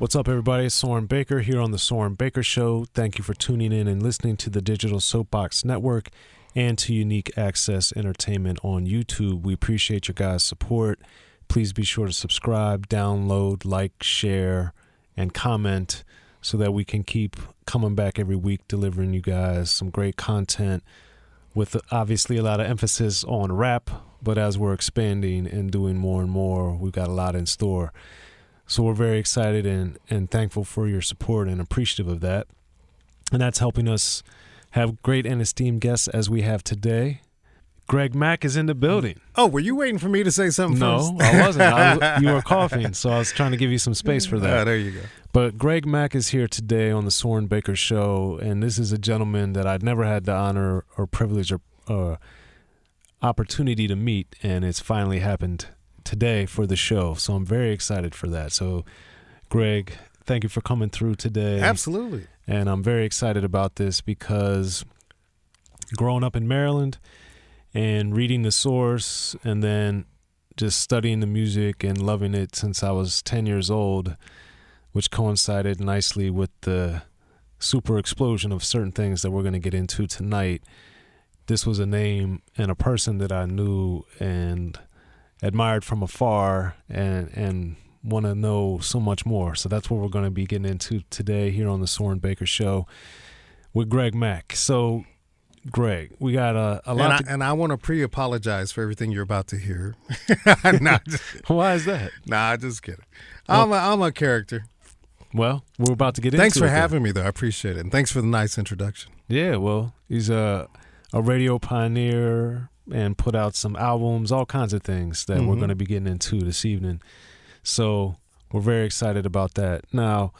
What's up, everybody? It's Soren Baker here on the Soren Baker Show. Thank you for tuning in and listening to the Digital Soapbox Network and to Unique Access Entertainment on YouTube. We appreciate your guys' support. Please be sure to subscribe, download, like, share, and comment so that we can keep coming back every week delivering you guys some great content with obviously a lot of emphasis on rap, but as we're expanding and doing more and more, we've got a lot in store. So we're very excited and thankful for your support and appreciative of that. And that's helping us have great and esteemed guests as we have today. Greg Mack is in the building. Oh, were you waiting for me to say something first? No, I wasn't. You were coughing, so I was trying to give you some space for that. There you go. But Greg Mack is here today on the Soren Baker Show, and this is a gentleman that I'd never had the honor or privilege or opportunity to meet, and it's finally happened today for the show. So I'm very excited for that. So, Greg, thank you for coming through today. Absolutely. And I'm very excited about this because growing up in Maryland and reading the source and then just studying the music and loving it since I was 10 years old, which coincided nicely with the super explosion of certain things that we're going to get into tonight. This was a name and a person that I knew and admired from afar and want to know so much more. So that's what we're going to be getting into today here on the Soren Baker Show with Greg Mack. So, Greg, we got a lot. And I want to pre-apologize for everything you're about to hear. Why is that? Nah, just kidding. I'm a character. Well, we're about to get into it. Thanks for having me, though. I appreciate it. And thanks for the nice introduction. Yeah, well, he's a radio pioneer and put out some albums, all kinds of things that we're going to be getting into this evening. So we're very excited about that. Now,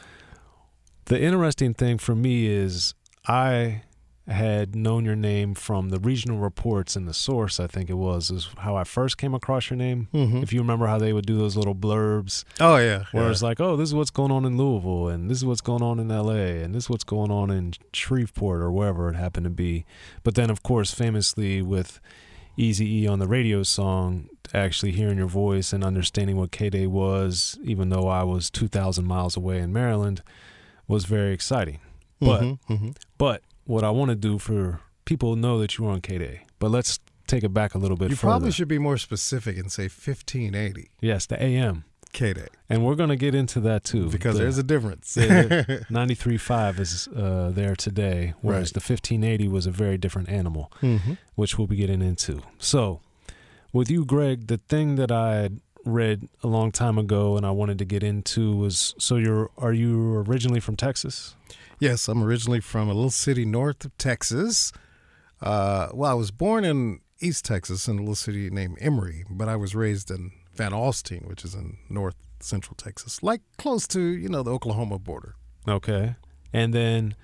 the interesting thing for me is I had known your name from the regional reports in the source, I think it is how I first came across your name. If you remember how they would do those little blurbs. Oh, yeah. Where it's like, oh, this is what's going on in Louisville, and this is what's going on in L.A., and this is what's going on in Shreveport or wherever it happened to be. But then, of course, famously with Eazy-E on the radio song, actually hearing your voice and understanding what K-Day was, even though I was 2,000 miles away in Maryland, was very exciting. But what I want to do for people know that you were on K-Day, but let's take it back a little bit further. You probably should be more specific and say 1580. Yes, the AM. K-Day. And we're going to get into that too. Because there's a difference. 93.5 is there today, whereas the 1580 was a very different animal, which we'll be getting into. So with you, Greg, the thing that I had read a long time ago and I wanted to get into was, are you originally from Texas? Yes, I'm originally from a little city north of Texas. I was born in East Texas in a little city named Emory, but I was raised in Van Alstyne, which is in north central Texas, like close to, the Oklahoma border. Okay. And then,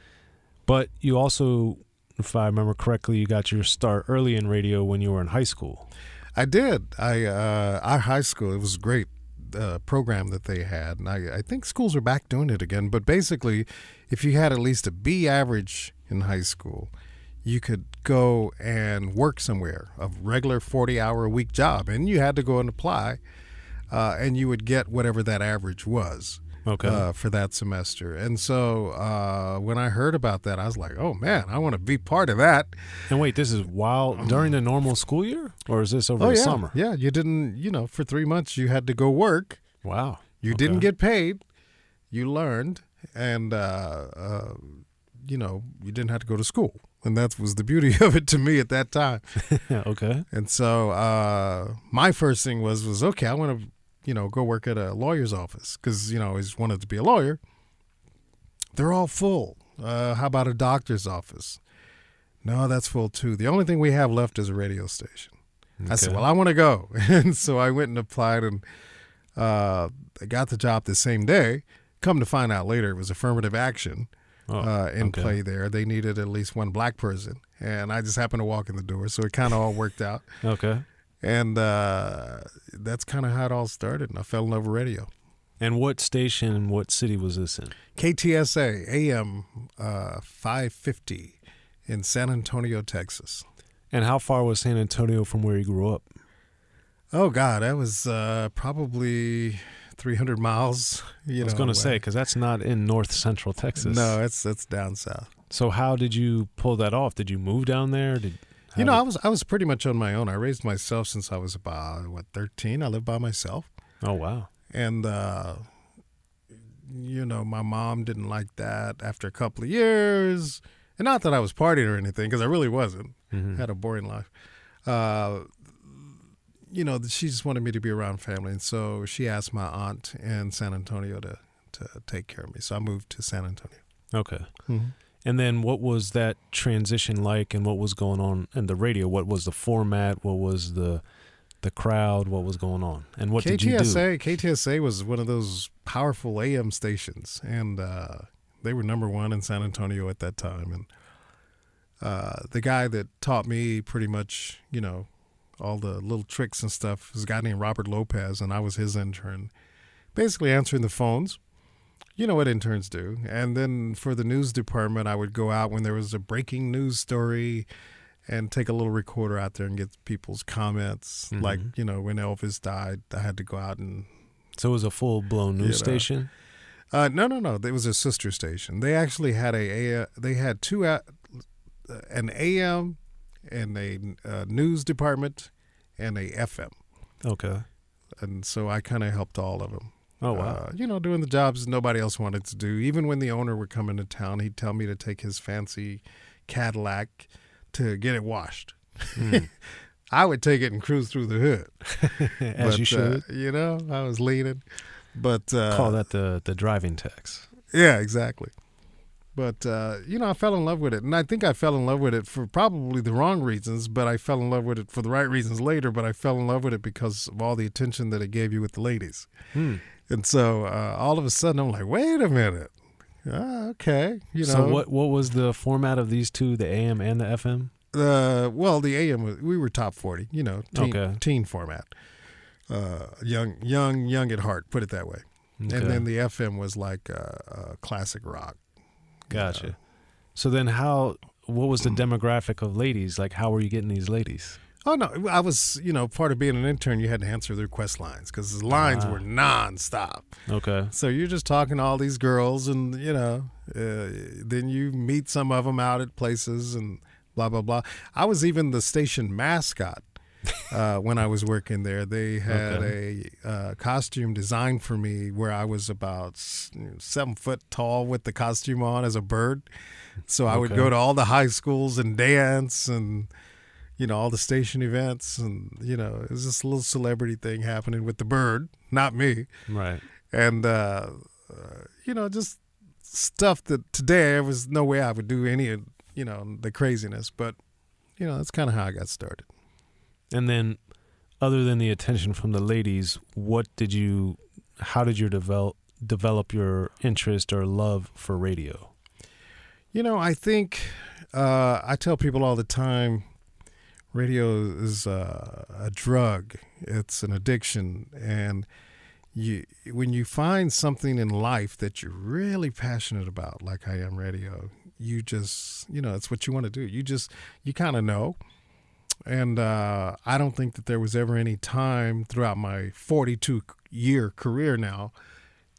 but you also, if I remember correctly, you got your start early in radio when you were in high school. I did. Our high school, it was a great program that they had, and I think schools are back doing it again. But basically, if you had at least a B average in high school, you could go and work somewhere, a regular 40-hour-a-week job, and you had to go and apply, and you would get whatever that average was for that semester. And so when I heard about that, I was like, oh, man, I want to be part of that. And wait, this is during the normal school year, or is this over the summer? Yeah, you didn't, for 3 months you had to go work. Wow. You didn't get paid. You learned, and, you didn't have to go to school. And that was the beauty of it to me at that time. Okay. And so my first thing was okay, I want to, go work at a lawyer's office because, I always wanted to be a lawyer. They're all full. How about a doctor's office? No, that's full too. The only thing we have left is a radio station. Okay. I said, well, I want to go. And so I went and applied and I got the job the same day. Come to find out later, it was affirmative action. Play there. They needed at least one black person, and I just happened to walk in the door, so it kind of all worked out. Okay. And that's kind of how it all started, and I fell in love with radio. And what station, what city was this in? KTSA, AM 550 in San Antonio, Texas. And how far was San Antonio from where you grew up? Oh, God, that was probably 300 miles. I was going to say, because that's not in north central Texas. No, it's down south. So how did you pull that off? Did you move down there? I was pretty much on my own. I raised myself since I was about 13. I lived by myself. Oh wow. And my mom didn't like that after a couple of years. And not that I was partying or anything, because I really wasn't. Mm-hmm. I had a boring life. She just wanted me to be around family. And so she asked my aunt in San Antonio to take care of me. So I moved to San Antonio. Okay. Mm-hmm. And then what was that transition like, and what was going on in the radio? What was the format? What was the crowd? What was going on? And what did you do? KTSA was one of those powerful AM stations, and they were number one in San Antonio at that time. And the guy that taught me pretty much, all the little tricks and stuff was a guy named Robert Lopez, and I was his intern, basically answering the phones. You know what interns do. And then for the news department, I would go out when there was a breaking news story and take a little recorder out there and get people's comments. Mm-hmm. Like, when Elvis died, I had to go out and... So it was a full-blown news station? No. It was a sister station. They actually had they had two... an AM and a news department and a FM. Okay. And so I kind of helped all of them. Oh, wow. Doing the jobs nobody else wanted to do. Even when the owner would come into town, he'd tell me to take his fancy Cadillac to get it washed. Mm. I would take it and cruise through the hood. As you should. I was leaning. But call that the driving tax. Yeah, exactly. But, I fell in love with it. And I think I fell in love with it for probably the wrong reasons, but I fell in love with it for the right reasons later. But I fell in love with it because of all the attention that it gave you with the ladies. Hmm. And so all of a sudden I'm like, wait a minute. Okay. So what was the format of these two, the AM and the FM? The AM, we were top 40, teen format. Young at heart, put it that way. Okay. And then the FM was like classic rock. Gotcha. So then what was the demographic of ladies? Like, how were you getting these ladies? Oh, no. I was, part of being an intern, you had to answer the request lines because the lines were nonstop. Okay. So you're just talking to all these girls and, then you meet some of them out at places and blah, blah, blah. I was even the station mascot when I was working there. They had a costume designed for me where I was about 7 foot tall with the costume on as a bird. So I would go to all the high schools and dance and... all the station events, and, it was this little celebrity thing happening with the bird, not me. Right. And, just stuff that today there was no way I would do any of, the craziness. But, that's kind of how I got started. And then other than the attention from the ladies, how did you develop your interest or love for radio? I think I tell people all the time, radio is a drug. It's an addiction. And when you find something in life that you're really passionate about, like I am radio, you just, it's what you want to do. You kind of know. And I don't think that there was ever any time throughout my 42-year career now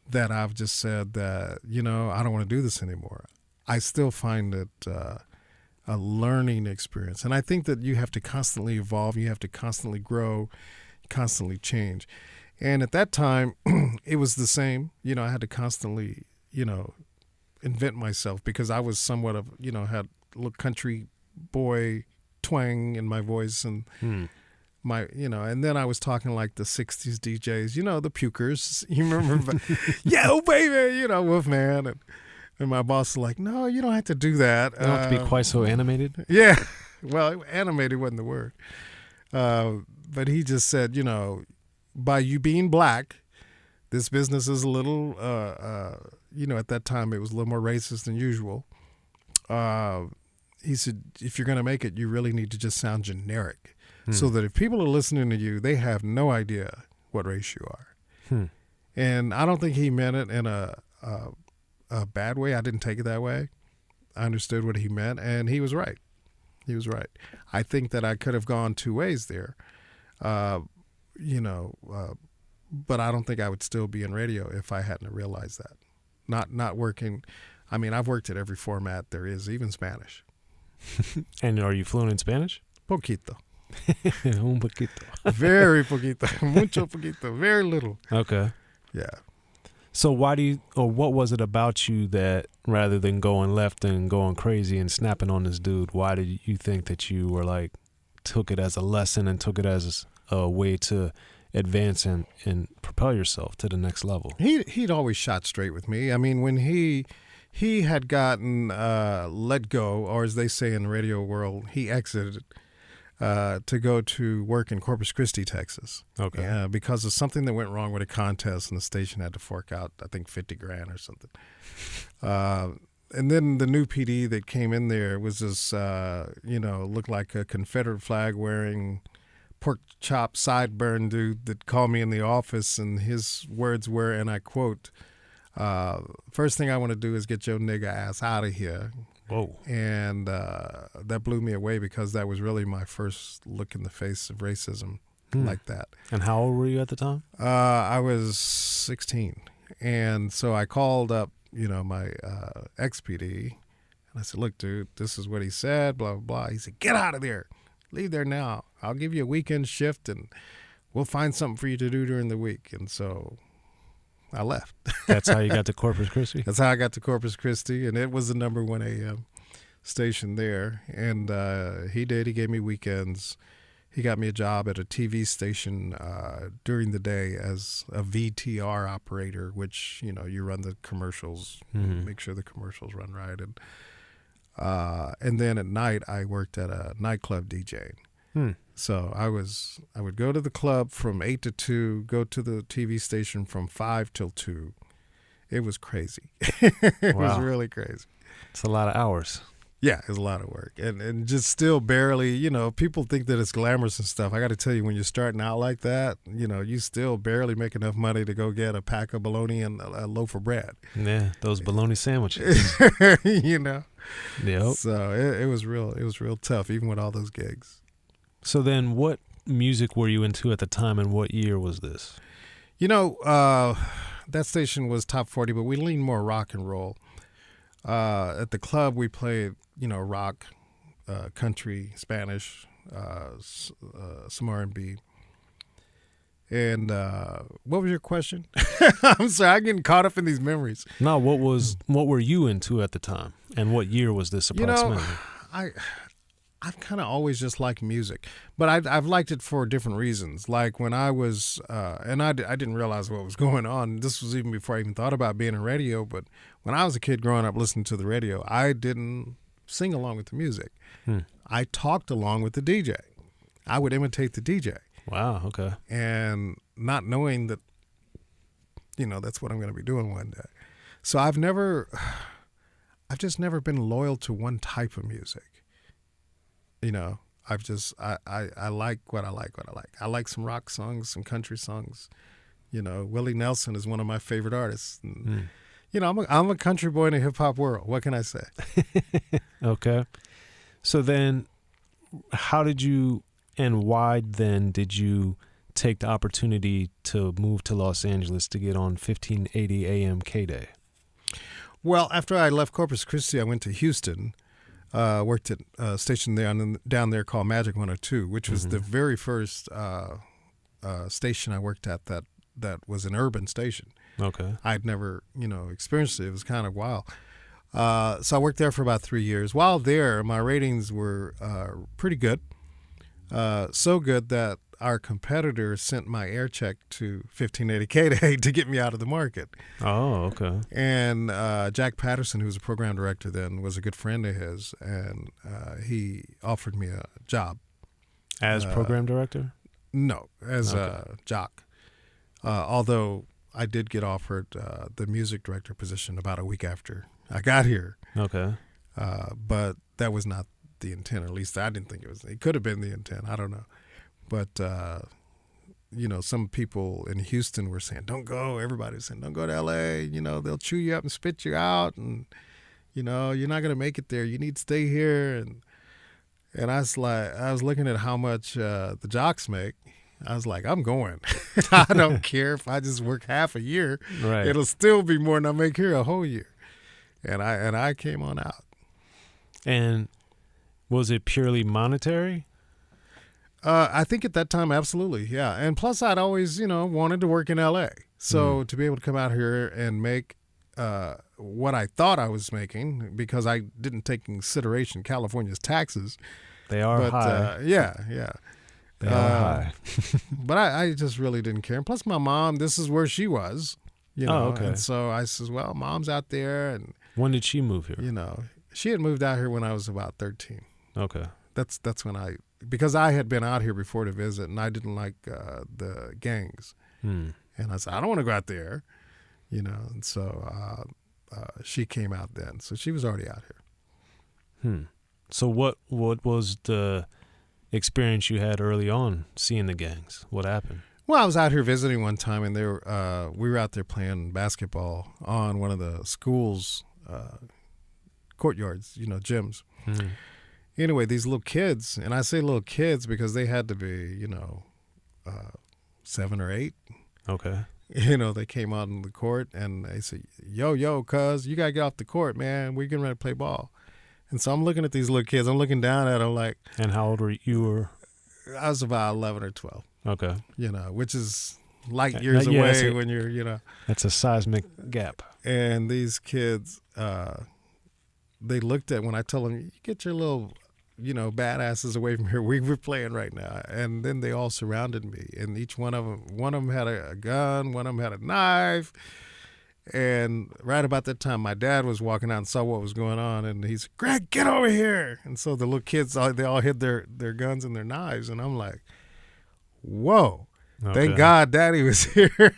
that I've just said that, I don't want to do this anymore. I still find it a learning experience. And I think that you have to constantly evolve. You have to constantly grow, constantly change. And at that time, it was the same. I had to constantly, invent myself because I was somewhat of, had a little country boy twang in my voice and my, and then I was talking like the 60s DJs, the pukers. You remember? Yo, baby, Wolfman. And my boss was like, no, you don't have to do that. You don't have to be quite so animated? Yeah. Well, animated wasn't the word. But he just said, by you being black, this business is a little, at that time it was a little more racist than usual. He said, if you're going to make it, you really need to just sound generic so that if people are listening to you, they have no idea what race you are. And I don't think he meant it in a bad way. I didn't take it that way. I understood what he meant, and he was right. He was right. I think that I could have gone two ways there. but I don't think I would still be in radio if I hadn't realized that. Not working. I mean, I've worked at every format there is, even Spanish. And are you fluent in Spanish? Poquito. Un poquito. Very poquito. Mucho poquito. Very little. Okay. Yeah. So what was it about you that rather than going left and going crazy and snapping on this dude, why did you think that you were like, took it as a lesson and took it as a way to advance and propel yourself to the next level? He'd always shot straight with me. I mean, when he had gotten let go, or as they say in the radio world, he exited to go to work in Corpus Christi, Texas. Okay. Because of something that went wrong with a contest, and the station had to fork out, I think, $50,000 or something. And then the new PD that came in there was this, looked like a Confederate flag wearing, pork chop sideburn dude that called me in the office, and his words were, and I quote, "First thing I want to do is get your nigga ass out of here." Whoa. And that blew me away because that was really my first look in the face of racism like that. And how old were you at the time? I was 16. And so I called up, my ex-PD, and I said, "Look, dude, this is what he said, blah, blah, blah." He said, "Get out of there. Leave there now. I'll give you a weekend shift, and we'll find something for you to do during the week." And so I left. That's how you got to Corpus Christi? That's how I got to Corpus Christi, and it was the number 1 AM station there. And he gave me weekends. He got me a job at a TV station during the day as a VTR operator, which, you run the commercials, make sure the commercials run right. And then at night, I worked at a nightclub DJing. So I would go to the club from 8 to 2, go to the TV station from 5 till 2. It was crazy. It was really crazy. It's a lot of hours. Yeah, it's a lot of work. And just still barely, people think that it's glamorous and stuff. I got to tell you, when you're starting out like that, you still barely make enough money to go get a pack of bologna and a loaf of bread. Yeah, those bologna sandwiches. Yep. So it was real tough, even with all those gigs. So then what music were you into at the time, and what year was this? That station was top 40, but we leaned more rock and roll. At the club, we played, rock, country, Spanish, some R&B. And what was your question? I'm sorry, I'm getting caught up in these memories. No, what were you into at the time, and what year was this approximately? I've kind of always just liked music, but I've liked it for different reasons. Like when I was, and I didn't realize what was going on. This was even before I even thought about being in radio. But when I was a kid growing up listening to the radio, I didn't sing along with the music. I talked along with the DJ. I would imitate the DJ. Wow. Okay. And not knowing that, that's what I'm going to be doing one day. So I've just never been loyal to one type of music. I like what I like. I like some rock songs, some country songs. Willie Nelson is one of my favorite artists. And, I'm a country boy in a hip hop world. What can I say? Okay. So then how did you, and why then did you take the opportunity to move to Los Angeles to get on 1580 AM K-Day? Well, after I left Corpus Christi, I went to Houston. Worked at a station down there called Magic 102, which was the very first station I worked at that was an urban station. Okay. I'd never, experienced it. It was kind of wild. So I worked there for about 3 years. While there, my ratings were pretty good. So good that our competitor sent my air check to 1580 K-Day to get me out of the market. Oh, okay. And Jack Patterson, who was a program director then, was a good friend of his, and he offered me a job. As program director? No, as a jock. Although I did get offered the music director position about a week after I got here. Okay. But that was not the intent, or at least I didn't think it was. It could have been the intent. I don't know. But, some people in Houston were saying, don't go. Everybody was saying, don't go to L.A. They'll chew you up and spit you out. And, you're not going to make it there. You need to stay here. And I was looking at how much the jocks make. I was like, I'm going. I don't care if I just work half a year. Right. It'll still be more than I make here a whole year. And I came on out. And was it purely monetary? I think at that time, absolutely, yeah. And plus, I'd always, wanted to work in L.A. So to be able to come out here and make what I thought I was making, because I didn't take into consideration California's taxes. They are high. Yeah. They are high. But I just really didn't care. And plus, my mom, this is where she was, Oh, okay. And so I says, well, Mom's out there. And, When did she move here? She had moved out here when I was about 13. Okay. That's when because I had been out here before to visit, and I didn't like the gangs. And I said, I don't want to go out there, And so she came out then. So she was already out here. So what was the experience you had early on seeing the gangs? What happened? Well, I was out here visiting one time, and we were out there playing basketball on one of the school's courtyards, gyms. Anyway, these little kids, and I say little kids because they had to be, 7 or 8. Okay. They came out on the court, and they said, yo, cuz, you got to get off the court, man. We're getting ready to play ball. And so I'm looking at these little kids. I'm looking down at them like. And how old were you? I was about 11 or 12. Okay. Which is light years away when you're, That's a seismic gap. And these kids, they looked at when I told them, you get your little, badasses away from here. We were playing right now. And then they all surrounded me. And each one of them had a gun. One of them had a knife. And right about that time, my dad was walking out and saw what was going on. And he said, Greg, get over here. And so the little kids, they all hid their guns and their knives. And I'm like, whoa, thank God Daddy was here.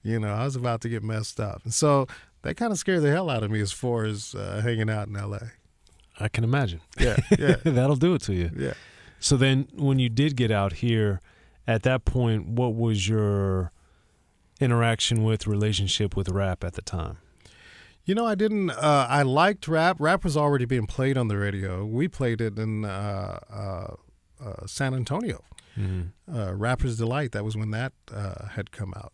I was about to get messed up. And so that kind of scared the hell out of me as far as hanging out in L.A. I can imagine. Yeah. That'll do it to you. Yeah. So then when you did get out here, at that point, what was your interaction with, relationship with rap at the time? I didn't, I liked rap. Rap was already being played on the radio. We played it in San Antonio. Rapper's Delight, that was when that had come out.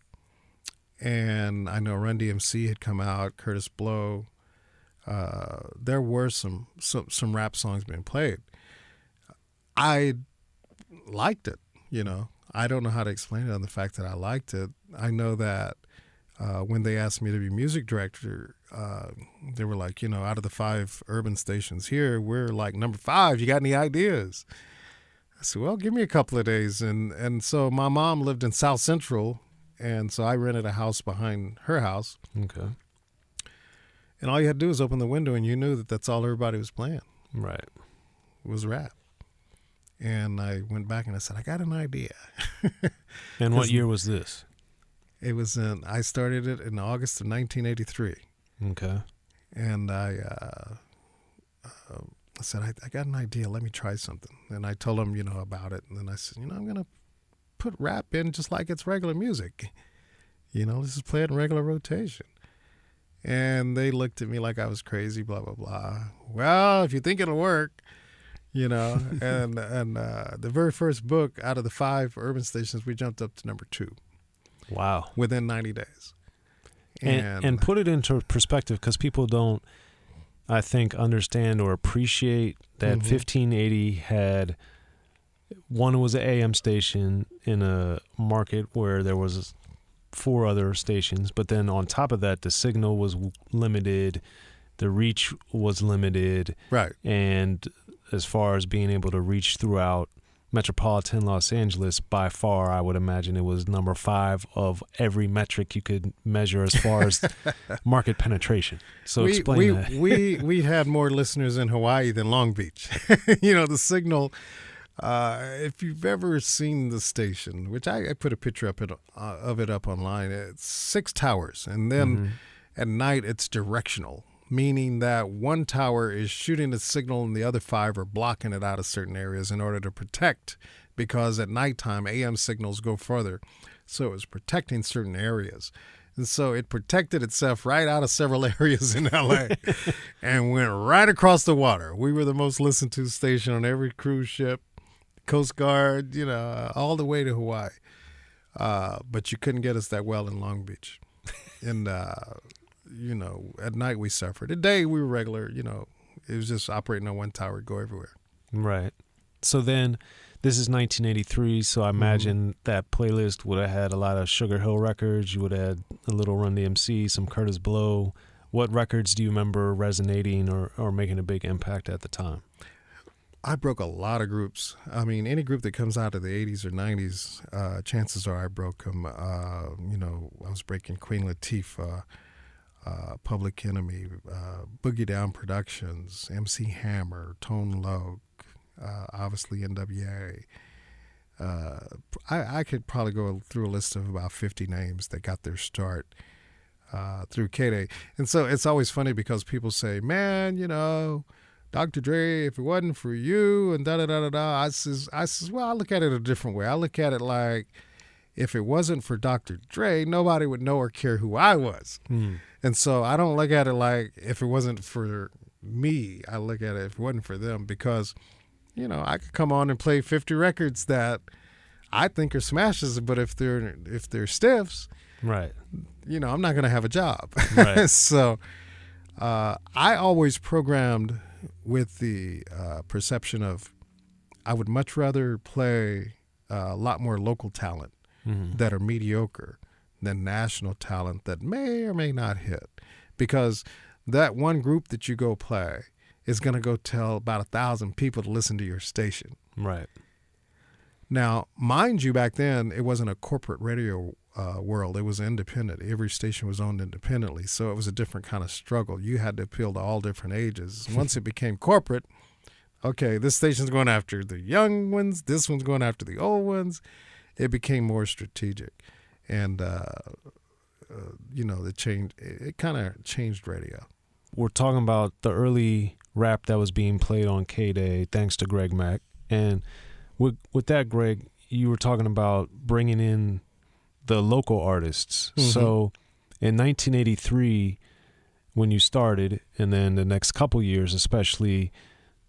And I know Run DMC had come out, Curtis Blow. There were some rap songs being played. I liked it, I don't know how to explain it on the fact that I liked it. I know that when they asked me to be music director, they were like, out of the 5 urban stations here, we're like number 5. You got any ideas? I said, well, give me a couple of days. And so my mom lived in South Central, and so I rented a house behind her house. Okay. And all you had to do was open the window, and you knew that that's all everybody was playing. Right. Was rap. And I went back and I said, I got an idea. And what year was this? It was I started it in August of 1983. Okay. And I said, I got an idea. Let me try something. And I told them, about it. And then I said, I'm going to put rap in just like it's regular music. Let's just play it in regular rotation. And they looked at me like I was crazy, blah, blah, blah. Well, if you think it'll work, and the very first book out of the 5 urban stations, we jumped up to number 2. Wow. Within 90 days. And put it into perspective, because people don't, I think, understand or appreciate that 1580 had, one was an AM station in a market where there was 4 other stations, but then on top of that, the signal was limited, the reach was limited. Right. And as far as being able to reach throughout metropolitan Los Angeles, by far, I would imagine it was number 5 of every metric you could measure as far as market penetration. So explain that. We had more listeners in Hawaii than Long Beach. The signal, if you've ever seen the station, which I put a picture of it up online, it's 6 towers. And then at night, it's directional, meaning that one tower is shooting the signal and the other 5 are blocking it out of certain areas in order to protect, because at nighttime, AM signals go further. So it was protecting certain areas. And so it protected itself right out of several areas in L.A. and went right across the water. We were the most listened to station on every cruise ship, Coast Guard, all the way to Hawaii. But you couldn't get us that well in Long Beach. And, at night we suffered. At day we were regular, it was just operating on one tower, go everywhere. Right. So then this is 1983, so I imagine that playlist would have had a lot of Sugar Hill records. You would have had a little Run DMC, some Curtis Blow. What records do you remember resonating or making a big impact at the time? I broke a lot of groups. I mean, any group that comes out of the 80s or 90s, chances are I broke them. I was breaking Queen Latifah, Public Enemy, Boogie Down Productions, MC Hammer, Tone Loc, obviously N.W.A. I could probably go through a list of about 50 names that got their start through K-Day. And so it's always funny because people say, man, Dr. Dre, if it wasn't for you and da-da-da-da-da, I says, well, I look at it a different way. I look at it like if it wasn't for Dr. Dre, nobody would know or care who I was. And so I don't look at it like if it wasn't for me, I look at it if it wasn't for them because, I could come on and play 50 records that I think are smashes, but if they're stiffs, right, I'm not going to have a job. Right. So I always programmed with the perception of I would much rather play a lot more local talent that are mediocre than national talent that may or may not hit. Because that one group that you go play is going to go tell about 1,000 people to listen to your station. Right. Now, mind you, back then, it wasn't a corporate radio world. It was independent. Every station was owned independently, so it was a different kind of struggle. You had to appeal to all different ages. Once it became corporate, okay, this station's going after the young ones, this one's going after the old ones. It became more strategic, and it kind of changed radio. We're talking about the early rap that was being played on K-Day, thanks to Greg Mack, and with that, Greg, you were talking about bringing in the local artists. So in 1983, when you started, and then the next couple years, especially,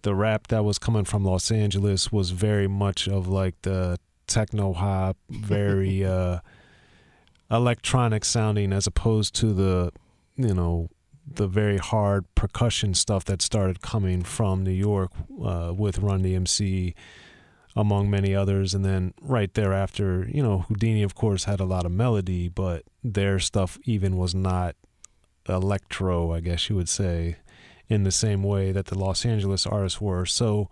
the rap that was coming from Los Angeles was very much of like the techno hop, very electronic sounding, as opposed to the very hard percussion stuff that started coming from New York with Run DMC, among many others. And then right thereafter, Houdini, of course, had a lot of melody, but their stuff even was not electro, I guess you would say, in the same way that the Los Angeles artists were. So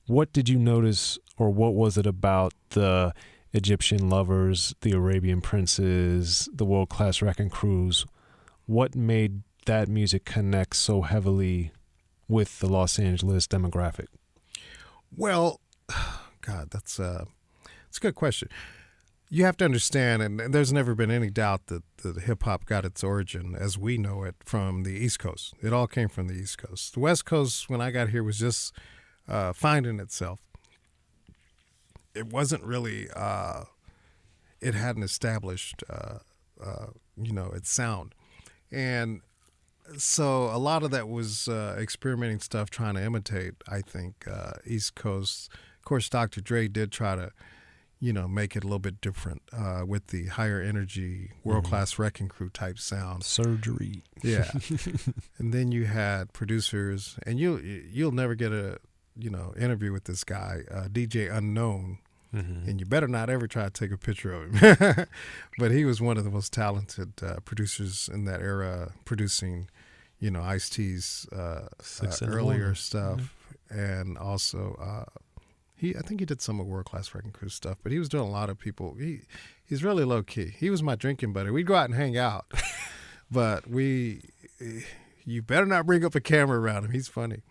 what did you notice, or what was it about the Egyptian Lovers, the Arabian Princes, the World Class Wrecking Crews? What made that music connect so heavily with the Los Angeles demographic? Well, God, that's a good question. You have to understand, and there's never been any doubt that the hip-hop got its origin, as we know it, from the East Coast. It all came from the East Coast. The West Coast, when I got here, was just finding itself. It wasn't really, it hadn't established, its sound. And so a lot of that was experimenting stuff, trying to imitate, I think, East Coast. Of course, Dr. Dre did try to, make it a little bit different with the higher energy, world-class wrecking crew type sound. Surgery. Yeah. And then you had producers, and you'll never get a, interview with this guy, DJ Unknown, and you better not ever try to take a picture of him. But he was one of the most talented producers in that era, producing, Ice-T's earlier stuff, and also I think he did some of World Class Wrecking Crew stuff, but he was doing a lot of people. He's really low key. He was my drinking buddy. We'd go out and hang out, but you better not bring up a camera around him. He's funny.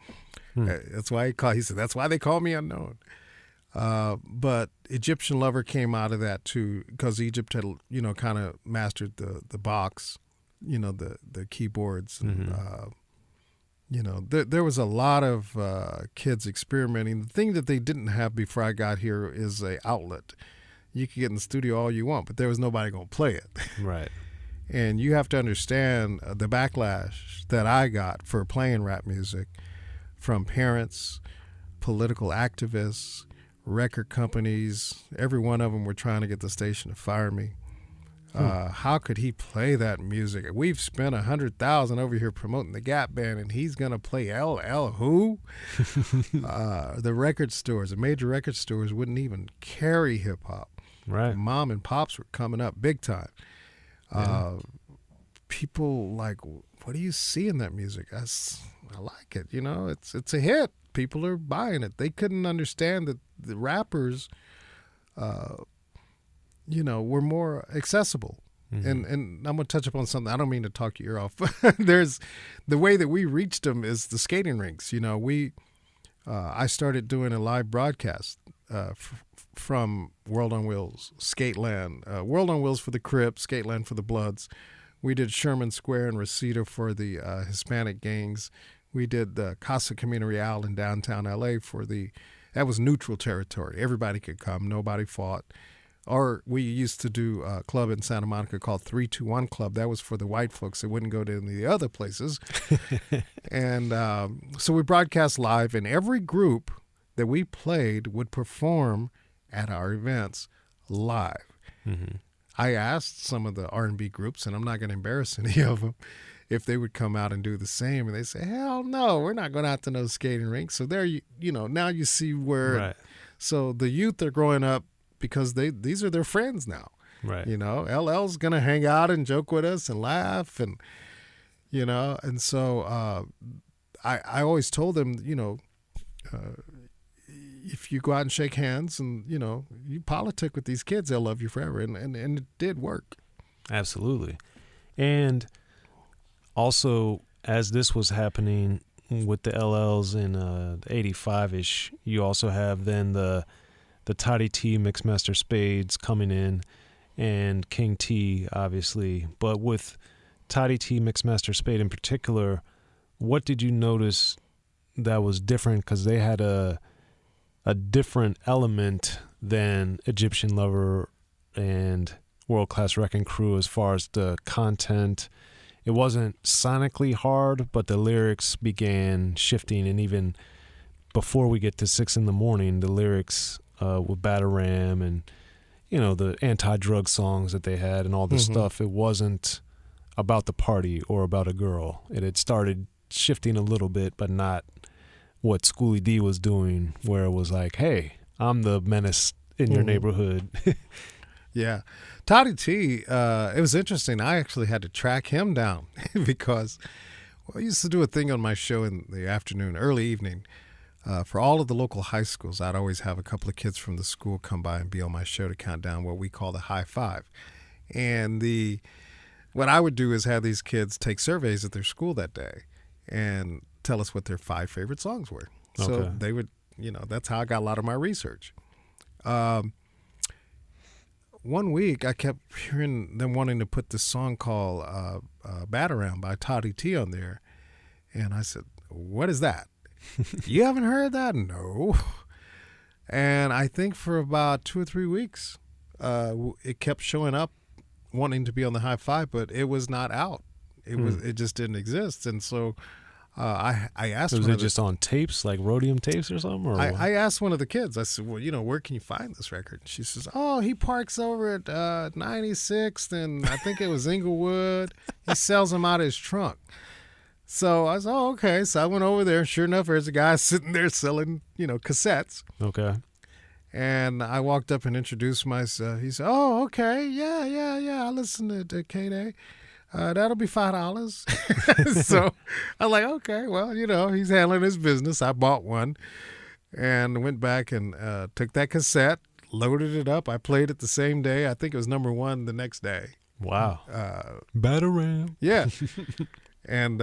That's why he said that's why they call me Unknown. But Egyptian Lover came out of that too, because Egypt had kind of mastered the box, the keyboards. And, there was a lot of kids experimenting. The thing that they didn't have before I got here is a outlet. You could get in the studio all you want, but there was nobody going to play it. Right. And you have to understand the backlash that I got for playing rap music from parents, political activists, record companies, every one of them were trying to get the station to fire me. How could he play that music? We've spent $100,000 over here promoting the Gap Band, and he's gonna play LL who? The record stores, the major record stores, wouldn't even carry hip hop. Right. Mom and pops were coming up big time. People like, what do you see in that music? I like it. You know, it's a hit. People are buying it. They couldn't understand that the rappers, were more accessible. Mm-hmm. And I'm going to touch upon something. I don't mean to talk your ear off. There's the way that we reached them is the skating rinks. You know, I started doing a live broadcast from World on Wheels, Skateland, World on Wheels for the Crips, Skateland for the Bloods. We did Sherman Square and Reseda for the Hispanic gangs. We did the Casa Camino Real in downtown L.A. that was neutral territory. Everybody could come. Nobody fought. Or we used to do a club in Santa Monica called 321 Club. That was for the white folks that wouldn't go to any of the other places. And so we broadcast live, and every group that we played would perform at our events live. Mm-hmm. I asked some of the R&B groups, and I'm not going to embarrass any of them, if they would come out and do the same. And they say, hell no, we're not going out to no skating rinks. So there, now you see where. Right. So the youth are growing up because these are their friends now. Right. LL's going to hang out and joke with us and laugh. And, and so I always told them, if you go out and shake hands and, you politic with these kids, they'll love you forever. And it did work. Absolutely. And also, as this was happening with the LLs in 85-ish, you also have then the Toddy T, Mixmaster Spades coming in, and King T, obviously. But with Toddy T, Mixmaster Spade in particular, what did you notice that was different? Because they had a different element than Egyptian Lover and World Class Wrecking Crew as far as the content. It wasn't sonically hard, but the lyrics began shifting. And even before we get to 6 in the morning, the lyrics with Bataram and, the anti-drug songs that they had and all this stuff, it wasn't about the party or about a girl. It had started shifting a little bit, but not what Schoolie D was doing, where it was like, hey, I'm the menace in your neighborhood. Yeah. Toddy T, it was interesting. I actually had to track him down because I used to do a thing on my show in the afternoon, early evening. For all of the local high schools, I'd always have a couple of kids from the school come by and be on my show to count down what we call the high five. And what I would do is have these kids take surveys at their school that day and tell us what their 5 favorite songs were. So Okay. they would, that's how I got a lot of my research. One week, I kept hearing them wanting to put this song called Bataram by Toddy T on there. And I said, what is that? You haven't heard that? No. And I think for about 2 or 3 weeks, it kept showing up wanting to be on the high five, but it was not out. It just didn't exist. And so I asked. Was it just on tapes, like rhodium tapes or something? Or I asked one of the kids. I said, well, where can you find this record? And she says, oh, he parks over at 96th, and I think it was Inglewood. He sells them out of his trunk. So I said, oh, okay. So I went over there. Sure enough, there's a guy sitting there selling, cassettes. Okay. And I walked up and introduced myself. He said, oh, okay. Yeah. I listen to K-Day. That'll be $5. So I'm like, okay, well, he's handling his business. I bought one and went back and took that cassette, loaded it up. I played it the same day. I think it was number 1 the next day. Wow. Bataram. Yeah. And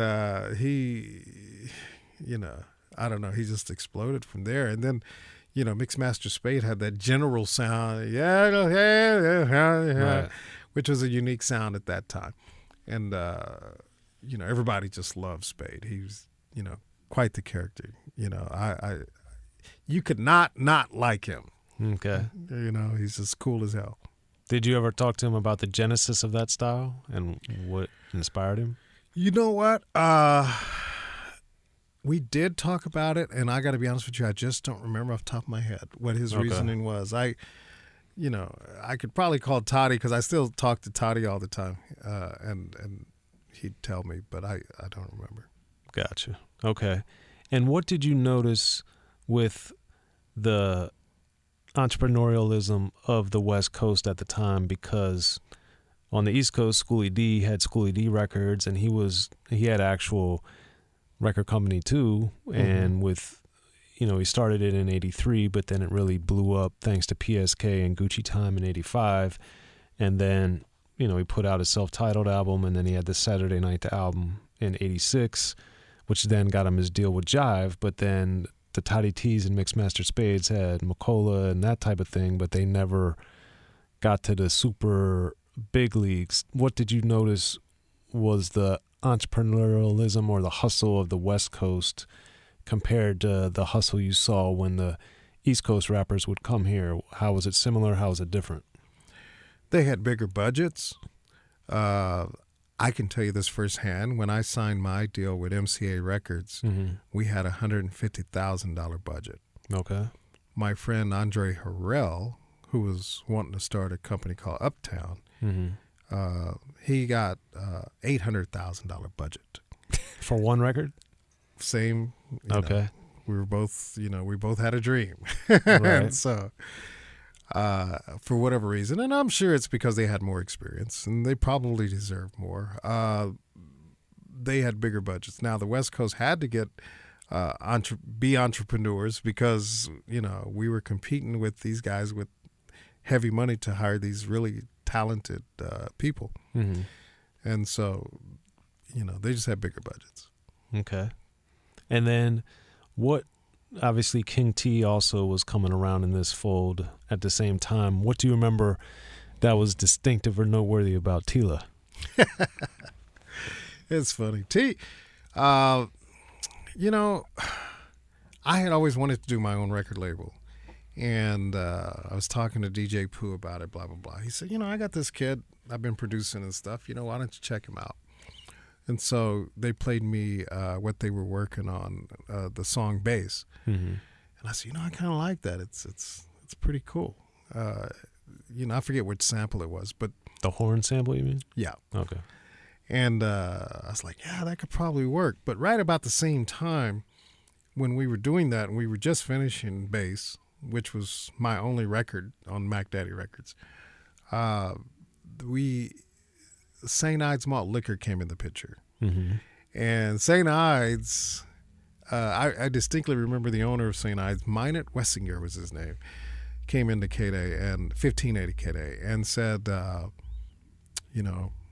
he, I don't know, he just exploded from there. And then, Mixmaster Spade had that general sound, right. Which was a unique sound at that time. And, everybody just loved Spade. He was, quite the character. You could not like him. Okay. He's just cool as hell. Did you ever talk to him about the genesis of that style and what inspired him? You know what? We did talk about it, and I got to be honest with you, I just don't remember off the top of my head what his reasoning was. I could probably call Toddy because I still talk to Toddy all the time, and he'd tell me, but I don't remember. Gotcha. Okay. And what did you notice with the entrepreneurialism of the West Coast at the time? Because on the East Coast, Schoolie D had Schoolie D Records, and he had actual record company too, and with he started it in 83, but then it really blew up thanks to PSK and Gucci Time in 85, and then he put out a self-titled album, and then he had the Saturday Night album in 86, which then got him his deal with Jive. But then the Toddy T's and Mixmaster Spades had Macola and that type of thing, but they never got to the super big leagues. What did you notice was the entrepreneurialism or the hustle of the West Coast compared to the hustle you saw when the East Coast rappers would come here? How was it similar? How was it different? They had bigger budgets. I can tell you this firsthand. When I signed my deal with MCA Records, we had a $150,000 budget. Okay. My friend Andre Harrell, who was wanting to start a company called Uptown, he got $800,000 budget for one record. Same. Okay. We were both, we both had a dream, right. And so for whatever reason, and I'm sure it's because they had more experience and they probably deserved more. They had bigger budgets. Now the West Coast had to get be entrepreneurs because we were competing with these guys with heavy money to hire these really talented people, and so they just had bigger budgets. Okay. And then obviously King T also was coming around in this fold at the same time. What do you remember that was distinctive or noteworthy about Tila? It's funny. I had always wanted to do my own record label. And I was talking to DJ Pooh about it, blah, blah, blah. He said, I got this kid I've been producing and stuff. Why don't you check him out? And so they played me what they were working on, the song Bass. And I said, I kind of like that. It's pretty cool. I forget which sample it was, but the horn sample, you mean? Yeah. Okay. And I was like, yeah, that could probably work. But right about the same time, when we were doing that, and we were just finishing Bass, which was my only record on Mack Daddy Records, St. Ides Malt Liquor came in the picture. And St. Ides, I distinctly remember the owner of St. Ides, Minot Wessinger was his name, came into K-Day and 1580 K-Day and said,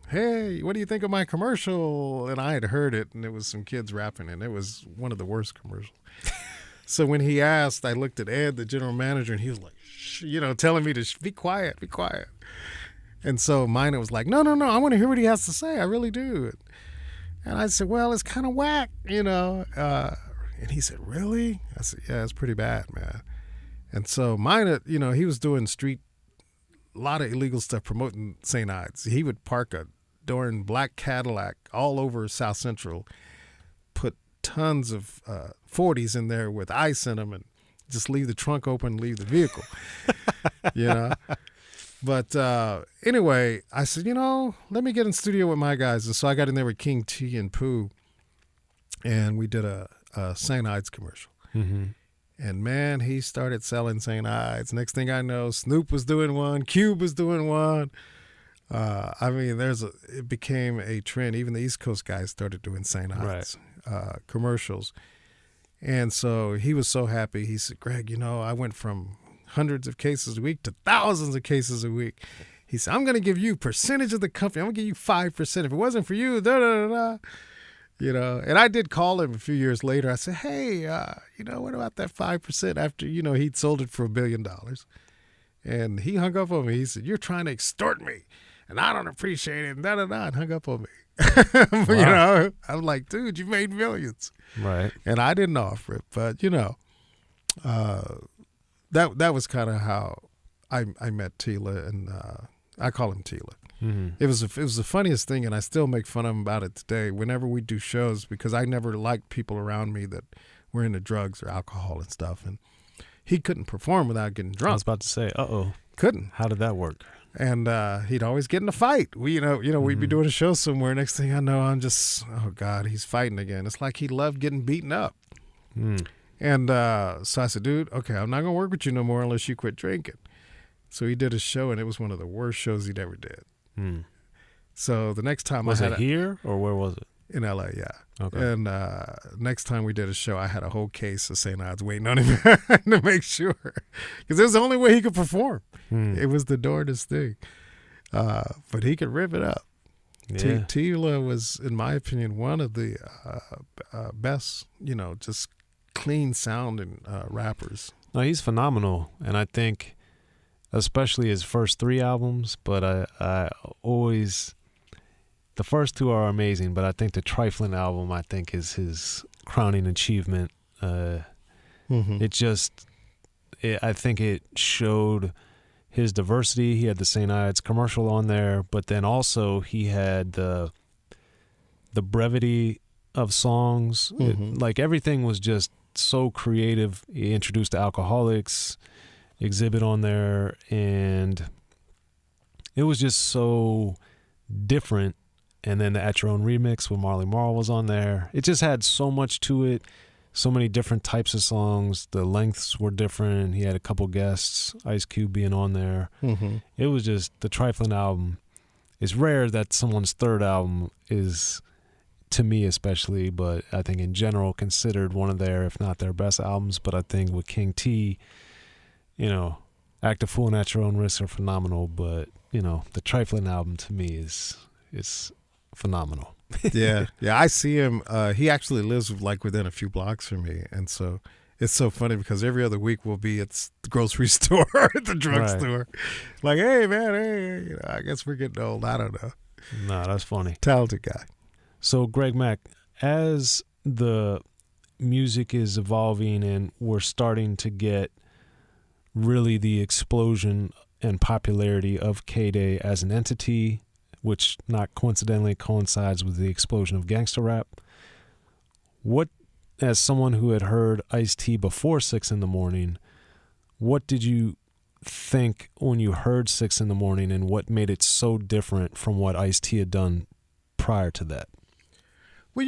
hey, what do you think of my commercial? And I had heard it, and it was some kids rapping, and it was one of the worst commercials. So when he asked, I looked at Ed, the general manager, and he was like, shh, telling me to be quiet, be quiet. And so Minot was like, no, I want to hear what he has to say. I really do. And I said, well, it's kind of whack, And he said, really? I said, yeah, it's pretty bad, man. And so Minot, he was doing a lot of illegal stuff promoting St. Ides. He would park a darn black Cadillac all over South Central, put tons of 40s in there with ice in them, and just leave the trunk open, leave the vehicle, But anyway, I said, let me get in studio with my guys. And so I got in there with King T and Pooh, and we did a St. Ides commercial. And man, he started selling St. Ides. Next thing I know, Snoop was doing one, Cube was doing one. It became a trend. Even the East Coast guys started doing St. Ides commercials. And so he was so happy. He said, Greg, I went from hundreds of cases a week to thousands of cases a week. He said, I'm going to give you percentage of the company. I'm going to give you 5%. If it wasn't for you, And I did call him a few years later. I said, hey, what about that 5% after, he'd sold it for $1 billion? And he hung up on me. He said, you're trying to extort me, and I don't appreciate it, and and hung up on me. Wow. I'm like, dude, you made millions. Right. And I didn't offer it, but, that was kind of how I met Tila, and I call him Tila. Mm-hmm. It was the funniest thing, and I still make fun of him about it today. Whenever we do shows, because I never liked people around me that were into drugs or alcohol and stuff, and he couldn't perform without getting I drunk. was about to say, Couldn't. how did that work? And he'd always get in a fight. We'd be doing a show somewhere. Next thing I know, I'm just, oh God, he's fighting again. It's like he loved getting beaten up. Mm. And so I said, dude, okay, I'm not gonna work with you no more unless you quit drinking. So he did a show, and it was one of the worst shows he'd ever did. Mm. So the next time Was it here or where was it? In L.A., yeah. Okay. And next time we did a show, I had a whole case of St. Ides waiting on him to make sure. Because it was the only way he could perform. Mm. It was the darndest thing. But he could rip it up. Yeah. Tila was, in my opinion, one of the best, just clean sounding rappers. No, he's phenomenal. And I think especially his first 3 albums, but I always... The first 2 are amazing, but I think the Trifling album, I think, is his crowning achievement. I think it showed his diversity. He had the St. Ides commercial on there, but then also he had the brevity of songs. Like everything was just so creative. He introduced the Alcoholics, Xzibit on there, and it was just so different. And then the At Your Own remix with Marley Marl was on there. It just had so much to it, so many different types of songs. The lengths were different. He had a couple guests, Ice Cube being on there. It was just the Trifling album. It's rare that someone's 3rd album is, to me especially, but I think in general considered one of their, if not their best albums. But I think with King T, Act a Fool and At Your Own Risk are phenomenal. But, the Trifling album to me is phenomenal. yeah. I see him. He actually lives within a few blocks from me, and so it's so funny because every other week we'll be at the grocery store, at the drugstore, like, hey man, hey, I guess we're getting old. I don't know. No, that's funny. Talented guy. So Greg Mack, as the music is evolving and we're starting to get really the explosion and popularity of K-Day as an entity, which not coincidentally coincides with the explosion of gangster rap. What, as someone who had heard Ice-T before 6 in the Morning, what did you think when you heard 6 in the Morning, and what made it so different from what Ice-T had done prior to that? Well,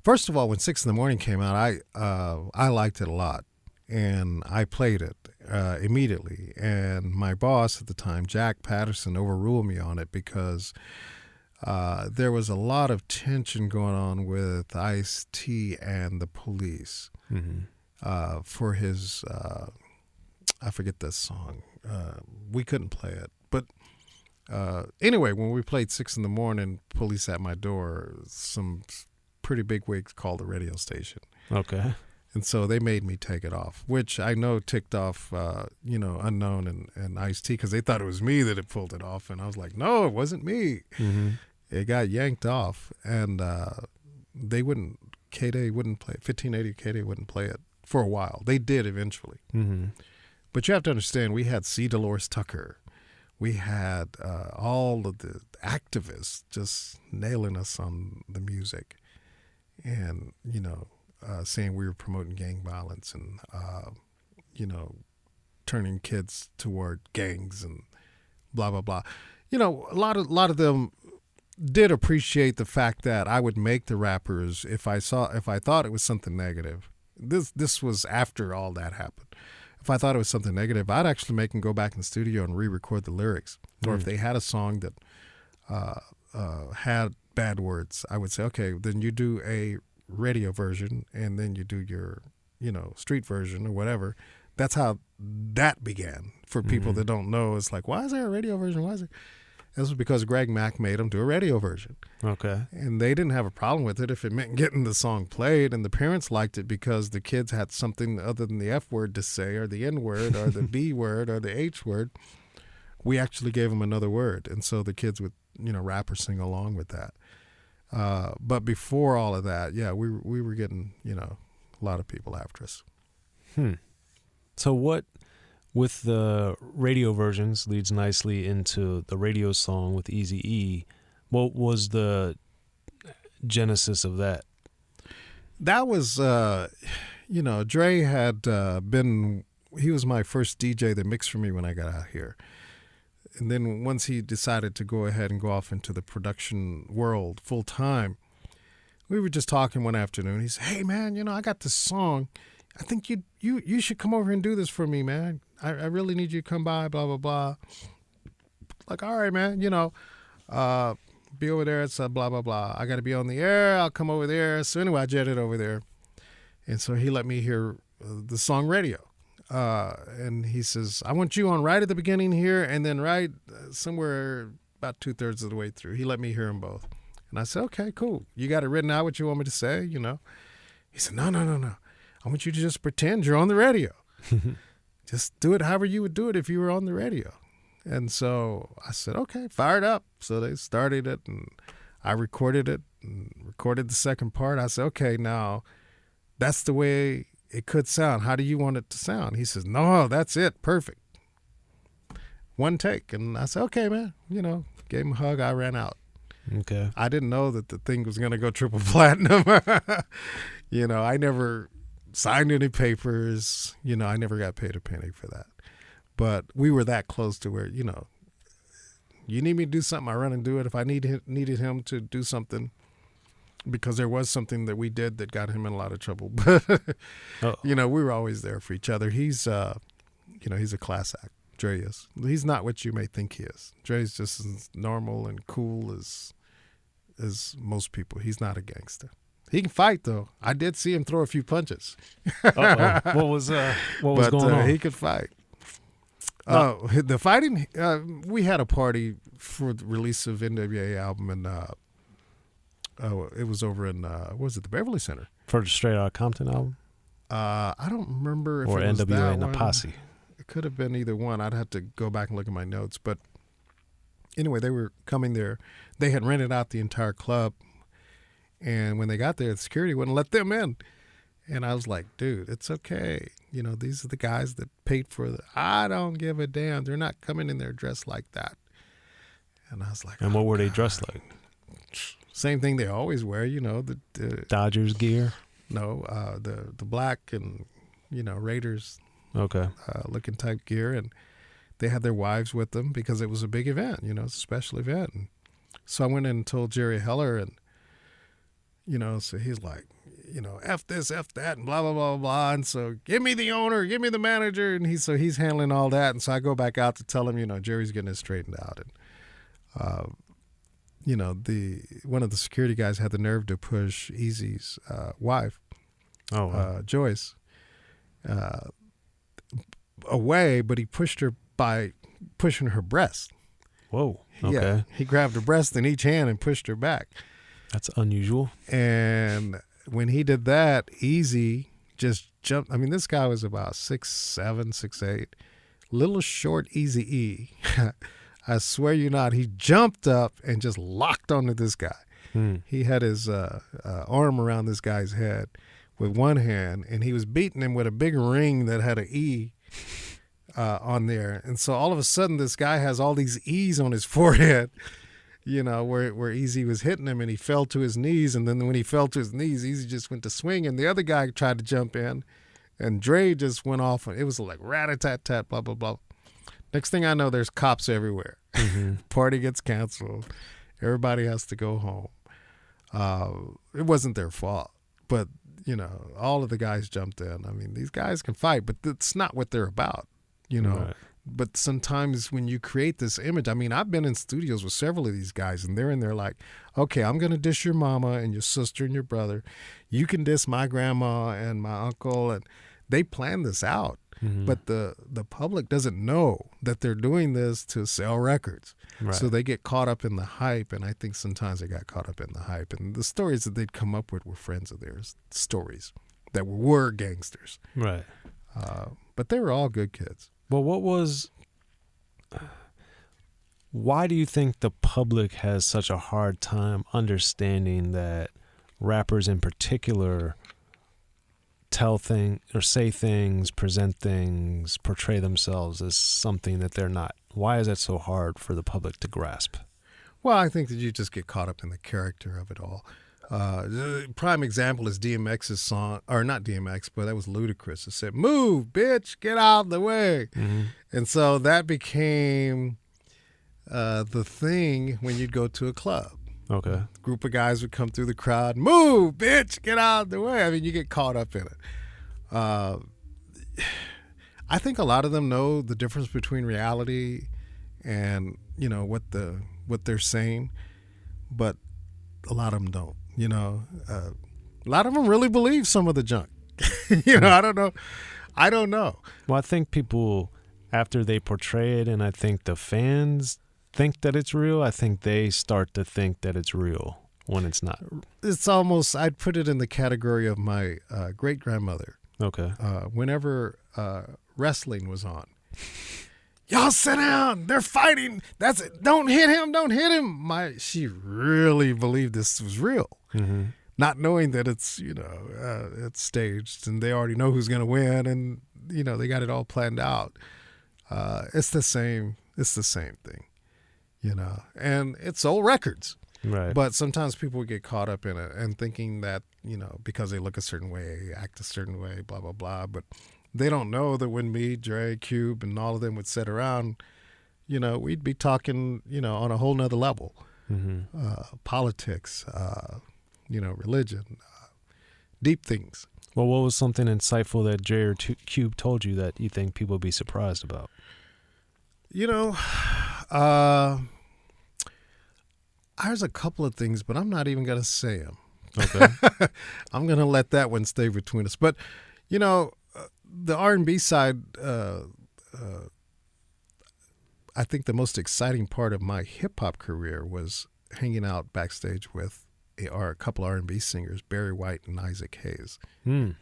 first of all, when 6 in the Morning came out, I liked it a lot, and I played it immediately. And my boss at the time, Jack Patterson, overruled me on it because there was a lot of tension going on with Ice-T and the Police for his, I forget this song. We couldn't play it. But anyway, when we played 6 in the Morning, Police at My Door, some pretty big wigs called the radio station. Okay. And so they made me take it off, which I know ticked off, Unknown and Ice-T, because they thought it was me that had pulled it off. And I was like, no, it wasn't me. It got yanked off, and K-Day wouldn't play it. 1580 K-Day wouldn't play it for a while. They did eventually. But you have to understand, we had C. Dolores Tucker. We had all of the activists just nailing us on the music and, saying we were promoting gang violence and, turning kids toward gangs and blah, blah, blah. A lot of them did appreciate the fact that I would make the rappers if I thought it was something negative. This was after all that happened. If I thought it was something negative, I'd actually make them go back in the studio and re-record the lyrics. Or if they had a song that had bad words, I would say, okay, then you do a radio version and then you do your, street version or whatever. That's how that began. For people that don't know, it's like, why is there a radio version? Why is there? This was because Greg Mack made them do a radio version. Okay. And they didn't have a problem with it if it meant getting the song played. And the parents liked it because the kids had something other than the F word to say, or the N word, or the B word, or the H word. We actually gave them another word. And so the kids would, rap or sing along with that. But before all of that, yeah, we were getting, a lot of people after us. So what, with the radio versions leads nicely into the radio song with Eazy-E. What was the genesis of that? That was, Dre had he was my first DJ that mixed for me when I got out here. And then once he decided to go ahead and go off into the production world full time, we were just talking one afternoon. He said, "Hey, man, I got this song. I think you should come over and do this for me, man. I really need you to come by, blah, blah, blah." Like, all right, man, be over there. It's blah, blah, blah. I got to be on the air. I'll come over there. So anyway, I jetted over there. And so he let me hear the song radio. And he says, "I want you on right at the beginning here, and then right somewhere about 2/3 of the way through." He let me hear them both. And I said, "Okay, cool. You got it written out what you want me to say, He said, No. I want you to just pretend you're on the radio. Just do it however you would do it if you were on the radio." And so I said, "Okay, fire it up." So they started it, and I recorded it and recorded the second part. I said, "Okay, now that's the way it could sound. How do you want it to sound?" He says, "No, that's it. Perfect. One take." And I said, "Okay, man." Gave him a hug. I ran out. Okay. I didn't know that the thing was going to go triple platinum. I never signed any papers. I never got paid a penny for that. But we were that close to where, you need me to do something, I run and do it. If I needed him to do something, because there was something that we did that got him in a lot of trouble. But, we were always there for each other. He's a class act. Dre is. He's not what you may think he is. Dre's just as normal and cool as most people. He's not a gangster. He can fight, though. I did see him throw a few punches. What was going on? He could fight. The fighting, we had a party for the release of N.W.A. album, and it was over in, the Beverly Center? For the Straight Outta Compton album? I don't remember if or it was N.W.A. that and the one. Posse. It could have been either one. I'd have to go back and look at my notes. But anyway, they were coming there. They had rented out the entire club. And when they got there, the security wouldn't let them in. And I was like, "Dude, it's okay. These are the guys that paid for it. I don't give a damn. They're not coming in there dressed like that." And I was like, and what were they dressed like? Same thing they always wear, the Dodgers gear? No, the black and, Raiders Okay. Looking type gear. And they had their wives with them because it was a big event, it's a special event. And so I went in and told Jerry Heller, and, so he's like, F this, F that, and blah, blah, blah, blah. And so give me the owner, give me the manager. And he's handling all that. And so I go back out to tell him, Jerry's getting it straightened out. And, one of the security guys had the nerve to push Eazy's wife, Joyce, away, but he pushed her by pushing her breast. Whoa. Okay. Yeah, he grabbed her breast in each hand and pushed her back. That's unusual. And when he did that, Eazy just jumped. I mean, this guy was about 6'7", 6'8", little short Eazy-E. I swear you not, he jumped up and just locked onto this guy. He had his arm around this guy's head with one hand, and he was beating him with a big ring that had an E on there. And so all of a sudden, this guy has all these E's on his forehead, where Eazy was hitting him, and he fell to his knees. And then when he fell to his knees, Eazy just went to swing, and the other guy tried to jump in, and Dre just went off. It was like rat-a-tat-tat, blah, blah, blah. Next thing I know, there's cops everywhere. Party gets canceled. Everybody has to go home. It wasn't their fault, but all of the guys jumped in. I mean, these guys can fight, but that's not what they're about, Right. But sometimes when you create this image, I mean, I've been in studios with several of these guys, and they're in there like, "Okay, I'm going to diss your mama and your sister and your brother. You can diss my grandma and my uncle." And they plan this out. But the public doesn't know that they're doing this to sell records. Right. So they get caught up in the hype, and I think sometimes they got caught up in the hype. And the stories that they'd come up with were friends of theirs, stories that were gangsters. Right. But they were all good kids. Well, why do you think the public has such a hard time understanding that rappers in particular tell things or say things, present things, portray themselves as something that they're not. Why is that so hard for the public to grasp? Well, I think that you just get caught up in the character of it all. Prime example is DMX's song, or not DMX, but that was Ludacris. It said, "Move, bitch, get out of the way." Mm-hmm. And so that became the thing when you'd go to a club. Okay. A group of guys would come through the crowd, "Move, bitch, get out of the way." I mean, you get caught up in it. I think a lot of them know the difference between reality and, you know, what they're saying, but a lot of them don't. You know, a lot of them really believe some of the junk. You know, I don't know. Well, I think people, after they portray it, and I think the fans think that it's real, I think they start to think that it's real when it's not. It's almost, I'd put it in the category of my great-grandmother. Okay. Whenever wrestling was on, "Y'all sit down. They're fighting. That's it. Don't hit him. Don't hit him." She really believed this was real, mm-hmm. not knowing that it's, you know, it's staged and they already know who's going to win, and, you know, they got it all planned out. It's the same thing, you know, and it sold records. Right. But sometimes people get caught up in it and thinking that, you know, because they look a certain way, act a certain way, blah, blah, blah. But they don't know that when me, Dre, Cube, and all of them would sit around, you know, we'd be talking, you know, on a whole nother level. Mm-hmm. Politics, you know, religion, deep things. Well, what was something insightful that Dre or Cube told you that you think people would be surprised about? You know, there's a couple of things, but I'm not even going to say them. Okay. I'm going to let that one stay between us. But, you know, the R&B side, I think the most exciting part of my hip-hop career was hanging out backstage with a couple R&B singers, Barry White and Isaac Hayes. Okay.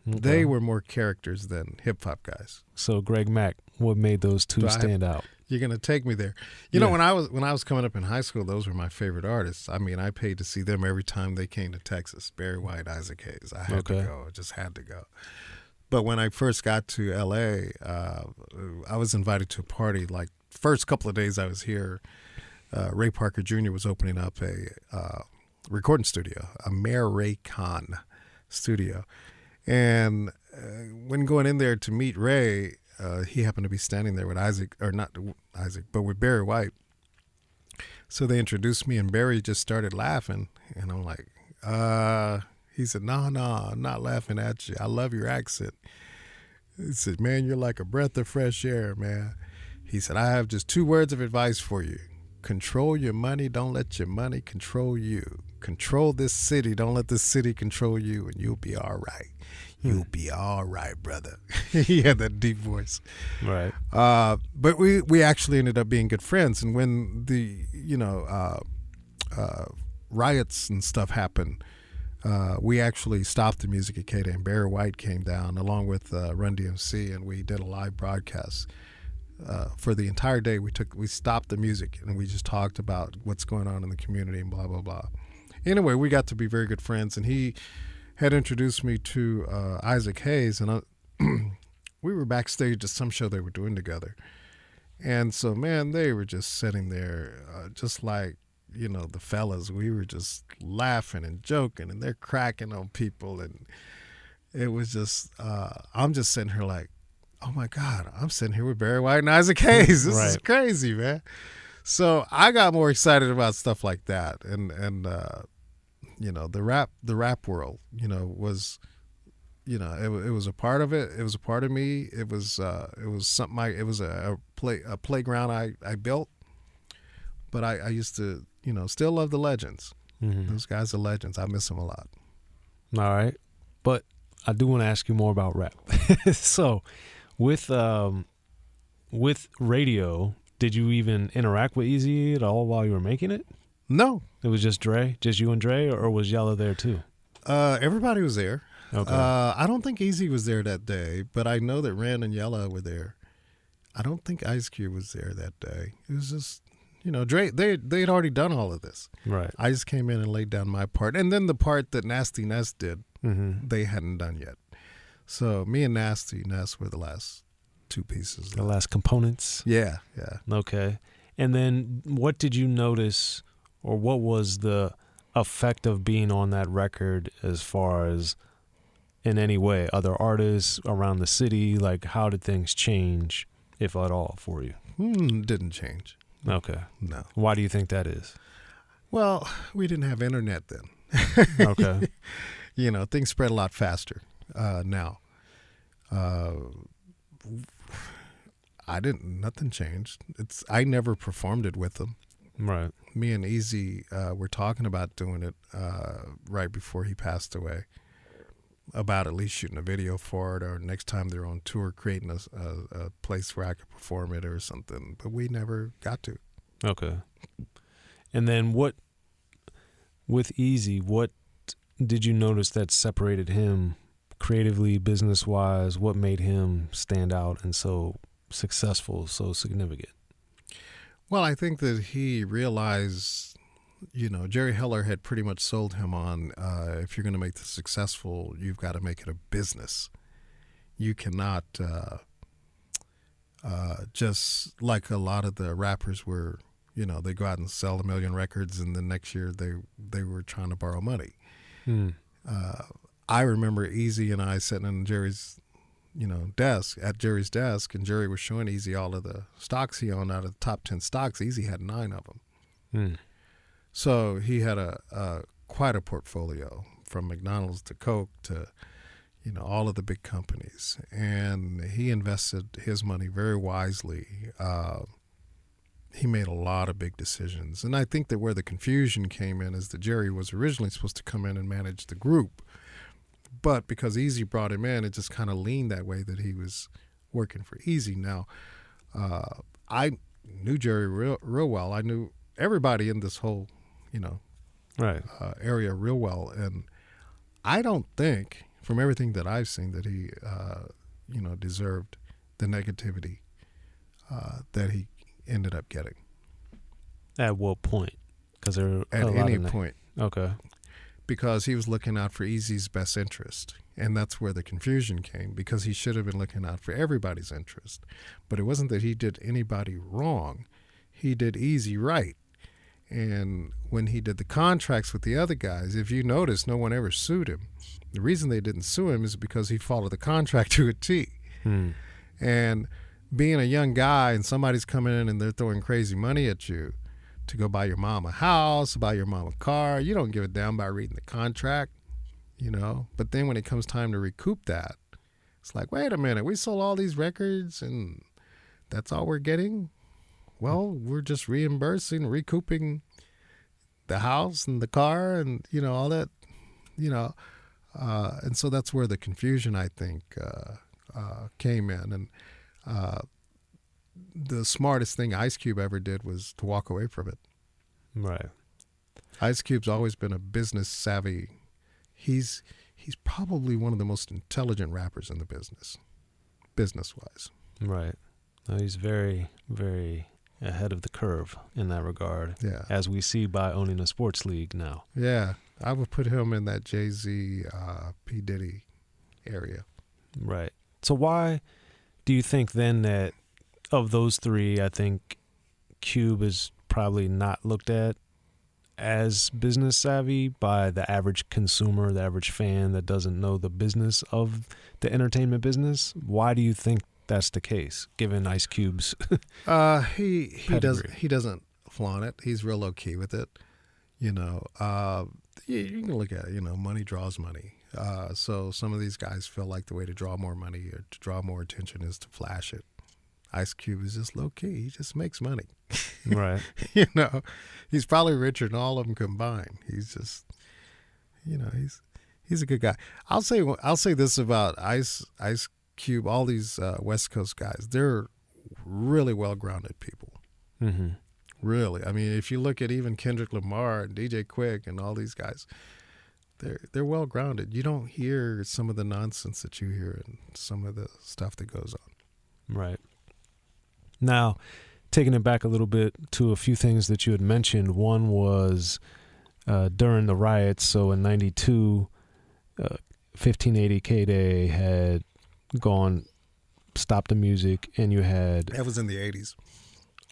They were more characters than hip-hop guys. So Greg Mack, what made those two stand out? You're going to take me there. You know, when I was coming up in high school, those were my favorite artists. I mean, I paid to see them every time they came to Texas. Barry White, Isaac Hayes. I had to go. I just had to go. But when I first got to L.A., I was invited to a party. Like, first couple of days I was here, Ray Parker Jr. was opening up a recording studio, a Mayor Ray Khan studio. And when going in there to meet Ray, he happened to be standing there with with Barry White. So they introduced me, and Barry just started laughing. And I'm like, he said, no, I'm not laughing at you. I love your accent. He said, man, you're like a breath of fresh air, man. He said, I have just 2 words of advice for you. Control your money. Don't let your money control you. Control this city. Don't let this city control you, and you'll be all right. You'll be all right, brother. He had that deep voice. Right. But we actually ended up being good friends. And when the, riots and stuff happened, we actually stopped the music at K-Day, and Barry White came down along with Run DMC, and we did a live broadcast. For the entire day, we stopped the music, and we just talked about what's going on in the community and blah, blah, blah. Anyway, we got to be very good friends, and he had introduced me to Isaac Hayes, and we were backstage at some show they were doing together. And so, man, they were just sitting there just like, you know, the fellas. We were just laughing and joking, and they're cracking on people. And it was just, I'm just sitting here like, oh, my God, I'm sitting here with Barry White and Isaac Hayes. This is crazy, man. So I got more excited about stuff like that. And you know, the rap world, you know, was, you know, it was a part of it. It was a part of me. It was something. It was a playground I built. But I used to, you know, still love the legends. Mm-hmm. Those guys are legends. I miss them a lot. All right, but I do want to ask you more about rap. So, with radio, did you even interact with Eazy-E at all while you were making it? No. It was just Dre? Just you and Dre, or was Yella there too? Everybody was there. Okay. I don't think Eazy was there that day, but I know that Ren and Yella were there. I don't think Ice Cube was there that day. It was just, you know, Dre, they'd already done all of this. Right. I just came in and laid down my part. And then the part that Nasty Ness did, they hadn't done yet. So me and Nasty Ness were the last two pieces. The last components? Yeah. Okay. And then what did you notice, or what was the effect of being on that record as far as in any way? Other artists around the city, like how did things change, if at all, for you? Didn't change. Okay. No. Why do you think that is? Well, we didn't have internet then. Okay. Things spread a lot faster now. Nothing changed. I never performed it with them. Right. Me and Eazy were talking about doing it right before he passed away, about at least shooting a video for it, or next time they're on tour, creating a place where I could perform it or something. But we never got to. Okay. And then with Eazy, what did you notice that separated him creatively, business-wise? What made him stand out and so successful, so significant? Well, I think that he realized, Jerry Heller had pretty much sold him on, if you're going to make this successful, you've got to make it a business. You cannot just like a lot of the rappers were, they go out and sell 1 million records, and the next year they were trying to borrow money. I remember Eazy and I sitting in Jerry's at Jerry's desk, and Jerry was showing Eazy all of the stocks he owned. Out of the top 10 stocks, Eazy had 9 of them. So he had quite a portfolio, from McDonald's to Coke to, all of the big companies. And he invested his money very wisely. He made a lot of big decisions. And I think that where the confusion came in is that Jerry was originally supposed to come in and manage the group. But because Eazy brought him in, it just kind of leaned that way, that he was working for Eazy. Now, I knew Jerry real well. I knew everybody in this whole, right, area real well. And I don't think, from everything that I've seen, that he, deserved the negativity that he ended up getting. At what point? Because at any point. Okay. Because he was looking out for Eazy's best interest. And that's where the confusion came, because he should have been looking out for everybody's interest. But it wasn't that he did anybody wrong. He did Eazy right. And when he did the contracts with the other guys, if you notice, no one ever sued him. The reason they didn't sue him is because he followed the contract to a T. And being a young guy and somebody's coming in and they're throwing crazy money at you to go buy your mom a house, buy your mom a car, you don't give a damn by reading the contract, But then when it comes time to recoup that, it's like, wait a minute, we sold all these records and that's all we're getting? Well, we're just recouping the house and the car and, all that, and so that's where the confusion, I think, came in. And the smartest thing Ice Cube ever did was to walk away from it. Right. Ice Cube's always been a business savvy. He's probably one of the most intelligent rappers in the business-wise. Right. He's very, very ahead of the curve in that regard. Yeah. As we see by owning a sports league now. Yeah. I would put him in that Jay-Z, P. Diddy area. Right. So why do you think then that of those three, I think Cube is probably not looked at as business savvy by the average consumer, the average fan that doesn't know the business of the entertainment business? Why do you think that's the case, given Ice Cube's he doesn't flaunt it. He's real low key with it. You can look at it, money draws money. So some of these guys feel like the way to draw more money or to draw more attention is to flash it. Ice Cube is just low key. He just makes money. Right. He's probably richer than all of them combined. He's just, he's a good guy. I'll say this about Ice Cube. All these West Coast guys, they're really well-grounded people. Mm-hmm. Really. I mean, if you look at even Kendrick Lamar and DJ Quick and all these guys, they're well-grounded. You don't hear some of the nonsense that you hear and some of the stuff that goes on. Right. Now, taking it back a little bit to a few things that you had mentioned. One was during the riots, so in 92, 1580 K-Day had stopped the music, and you had... That was in the 80s.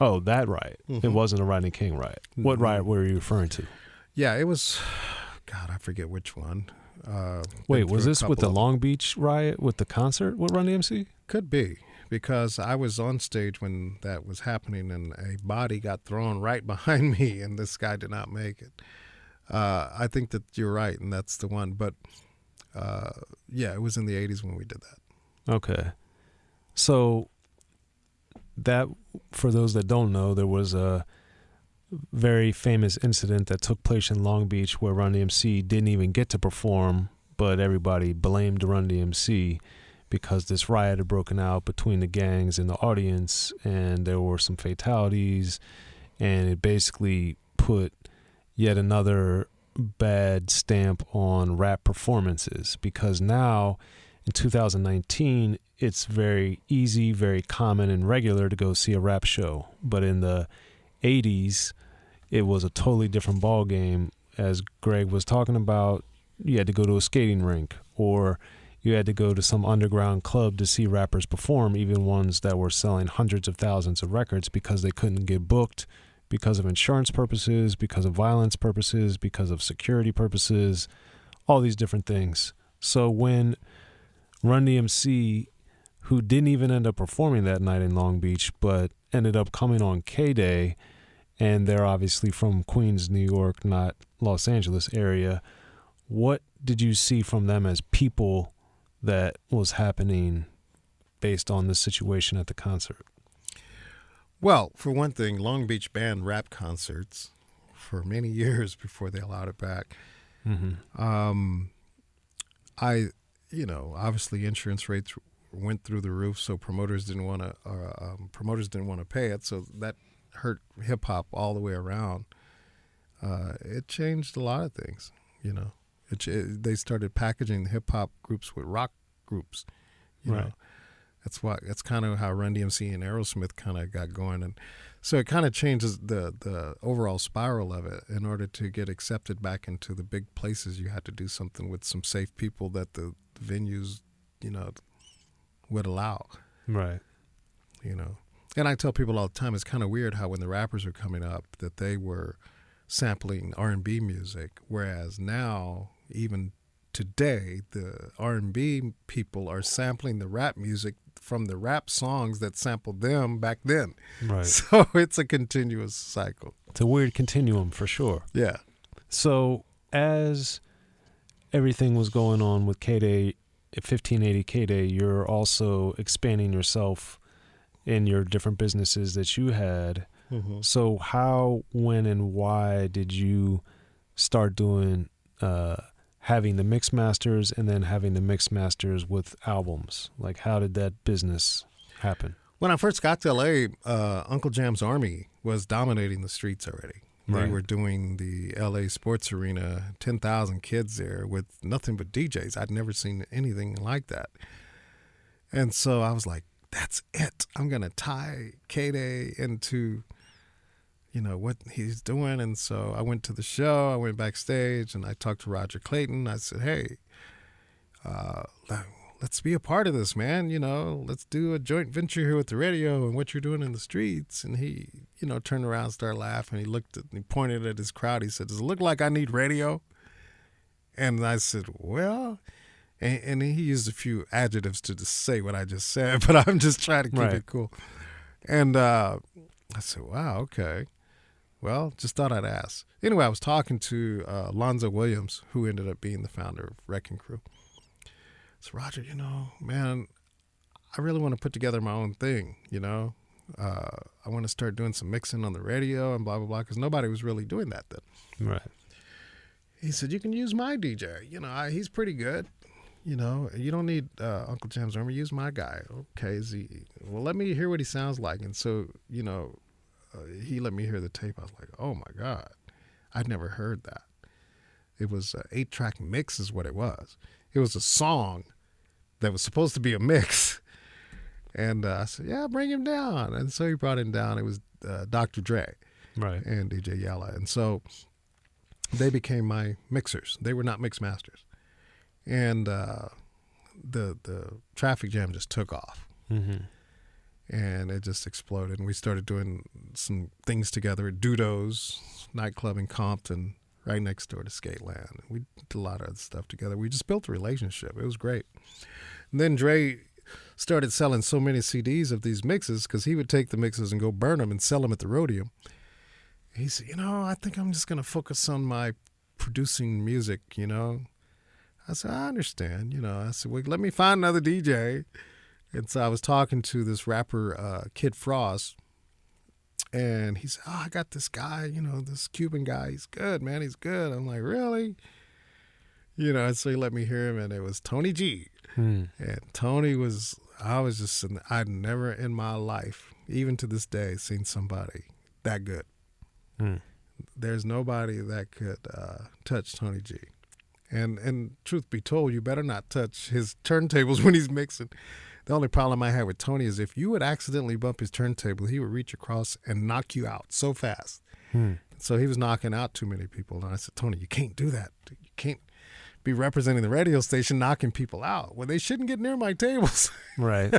Oh, that riot. Mm-hmm. It wasn't a Rodney King riot. What riot were you referring to? Yeah, it was... God, I forget which one. Wait, was this with the Long Beach riot with the concert with Run DMC? Could be, because I was on stage when that was happening, and a body got thrown right behind me, and this guy did not make it. I think that you're right, and that's the one. But, yeah, it was in the 80s when we did that. Okay. So that, for those that don't know, there was a very famous incident that took place in Long Beach where Run DMC didn't even get to perform, but everybody blamed Run DMC because this riot had broken out between the gangs and the audience, and there were some fatalities, and it basically put yet another bad stamp on rap performances, because now in 2019 it's very easy, very common and regular to go see a rap show. But in the 80s, it was a totally different ball game. As Greg was talking about, you had to go to a skating rink, or you had to go to some underground club to see rappers perform, even ones that were selling hundreds of thousands of records, because they couldn't get booked because of insurance purposes, because of violence purposes, because of security purposes, all these different things. So when Run DMC, who didn't even end up performing that night in Long Beach, but ended up coming on K-Day, and they're obviously from Queens, New York, not Los Angeles area, what did you see from them as people that was happening based on the situation at the concert? Well, for one thing, Long Beach banned rap concerts for many years before they allowed it back. Mm-hmm. Obviously insurance rates went through the roof, so promoters didn't want to pay it, so that hurt hip hop all the way around. It changed a lot of things, you know. They started packaging hip hop groups with rock groups, you know. That's kind of how Run DMC and Aerosmith kind of got going, and so it kind of changes the overall spiral of it. In order to get accepted back into the big places, you had to do something with some safe people that the venues, you know, would allow. Right. You know, and I tell people all the time, it's kind of weird how when the rappers are coming up that they were sampling R&B music, whereas now, even today, the R&B people are sampling the rap music from the rap songs that sampled them back then. Right. So it's a continuous cycle. It's a weird continuum for sure. Yeah. So as everything was going on with K-Day, 1580 K-Day, you're also expanding yourself in your different businesses that you had. Mm-hmm. So how, when, and why did you start doing having the mix masters and then having the mix masters with albums? Like, how did that business happen? When I first got to LA, Uncle Jam's Army was dominating the streets already. They were doing the LA Sports Arena, 10,000 kids there with nothing but DJs. I'd never seen anything like that. And so I was like, that's it. I'm going to tie K-Day into, you know, what he's doing. And so I went to the show. I went backstage and I talked to Roger Clayton. I said, hey, let's be a part of this, man. You know, let's do a joint venture here with the radio and what you're doing in the streets. And he, you know, turned around and started laughing. He pointed at his crowd. He said, does it look like I need radio? And I said, well, and he used a few adjectives to just say what I just said, but I'm just trying to keep it cool. And I said, wow, okay. Well, just thought I'd ask. Anyway, I was talking to Lonzo Williams, who ended up being the founder of Wrecking Crew. So, Roger, you know, man, I really want to put together my own thing, you know. I want to start doing some mixing on the radio and blah, blah, blah, because nobody was really doing that then. Right. He said, you can use my DJ. You know, he's pretty good. You know, you don't need Uncle Jam's Army. Use my guy. Okay, well, let me hear what he sounds like. And so, you know, he let me hear the tape. I was like, oh, my God. I'd never heard that. It was an 8-track mix is what it was. It was a song that was supposed to be a mix. And I said, yeah, bring him down. And so he brought him down. It was Dr. Dre and DJ Yella. And so they became my mixers. They were not mix masters. And the traffic jam just took off. Mm-hmm. And it just exploded. And we started doing some things together at D.O.C nightclub in Compton, right next door to Skateland. We did a lot of stuff together. We just built a relationship. It was great. And then Dre started selling so many CDs of these mixes because he would take the mixes and go burn them and sell them at the rodeo. He said, I think I'm just going to focus on my producing music, I said, I understand, I said, well, let me find another DJ. And so I was talking to this rapper, Kid Frost, and he said, I got this guy, this Cuban guy. He's good, man. He's good. I'm like, really? And so he let me hear him, and it was Tony G. And Tony I'd never in my life, even to this day, seen somebody that good. There's nobody that could touch Tony G. And truth be told, you better not touch his turntables when he's mixing. The only problem I had with Tony is if you would accidentally bump his turntable, he would reach across and knock you out so fast. So he was knocking out too many people. And I said, Tony, you can't do that. You can't be representing the radio station knocking people out. Well, they shouldn't get near my tables. Right.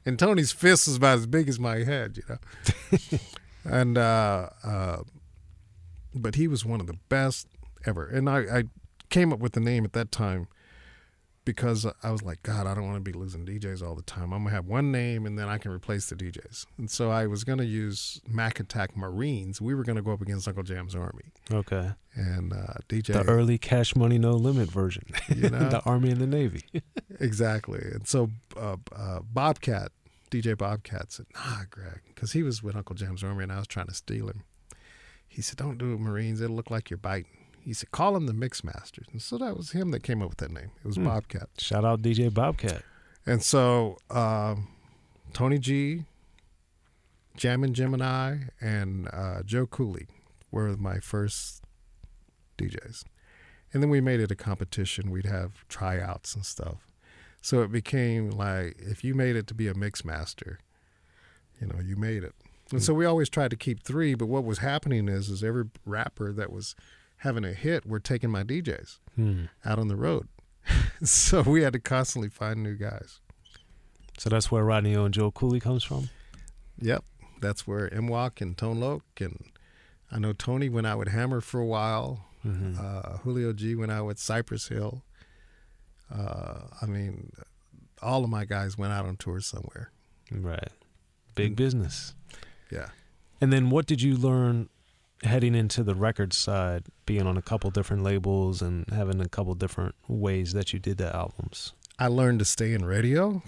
And Tony's fist was about as big as my head, And but he was one of the best ever. And I came up with the name at that time because I was like, God, I don't want to be losing DJs all the time. I'm going to have one name and then I can replace the DJs. And so I was going to use Mack Attack Marines. We were going to go up against Uncle Jam's Army. Okay. And DJ. The early Cash Money No Limit version. The Army and the Navy. Exactly. And so Bobcat, DJ Bobcat said, nah, Greg, because he was with Uncle Jam's Army and I was trying to steal him. He said, don't do it, Marines. It'll look like you're biting. He said, call him the Mix Masters. And so that was him that came up with that name. It was Bobcat. Shout out DJ Bobcat. And so Tony G, Jammin' Gemini, and Joe Cooley were my first DJs. And then we made it a competition. We'd have tryouts and stuff. So it became like, if you made it to be a Mix Master, you made it. And so we always tried to keep 3, but what was happening is every rapper that was having a hit were taking my DJs out on the road. So we had to constantly find new guys. So that's where Rodney O and Joe Cooley comes from? Yep. That's where N.W.A and Tone Loc, and I know Tony went out with Hammer for a while. Julio G went out with Cypress Hill. All of my guys went out on tour somewhere. Right. Big business. Yeah. And then what did you learn heading into the record side, being on a couple different labels and having a couple different ways that you did the albums? I learned to stay in radio.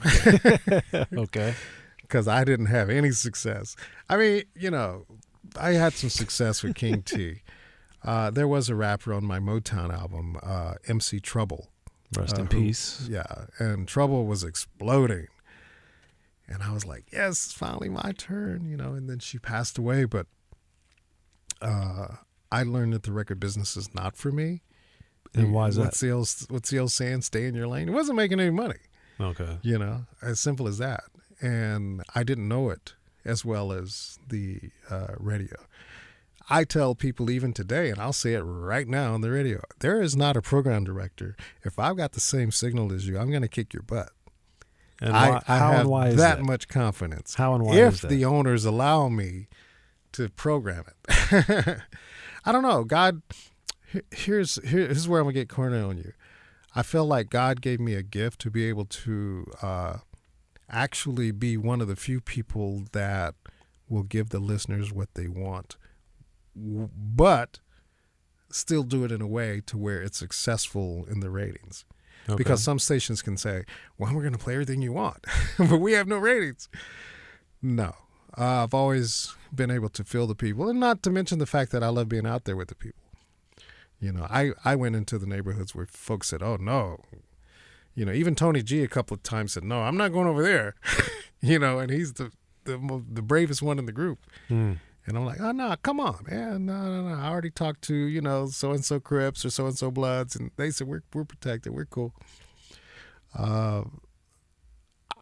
Okay. Because I didn't have any success. I had some success with King T. There was a rapper on my Motown album, MC Trouble. Rest in peace. Yeah, and Trouble was exploding. And I was like, yes, it's finally my turn, and then she passed away. But I learned that the record business is not for me. And why is that? What's the old saying? Stay in your lane. It wasn't making any money. Okay. As simple as that. And I didn't know it as well as the radio. I tell people even today, and I'll say it right now on the radio, there is not a program director. If I've got the same signal as you, I'm going to kick your butt. And I have is that much confidence. How and why if is that? the owners allow me to program it. I don't know. God, here's where I'm going to get corny on you. I feel like God gave me a gift to be able to actually be one of the few people that will give the listeners what they want, but still do it in a way to where it's successful in the ratings. Okay. Because some stations can say, well, we're going to play everything you want, but we have no ratings. No. I've always been able to fill the people, and not to mention the fact that I love being out there with the people. I went into the neighborhoods where folks said, oh, no. Even Tony G a couple of times said, no, I'm not going over there. And he's the bravest one in the group. And I'm like, oh, no, come on, man. No. I already talked to, so-and-so Crips or so-and-so Bloods, and they said, we're protected. We're cool. I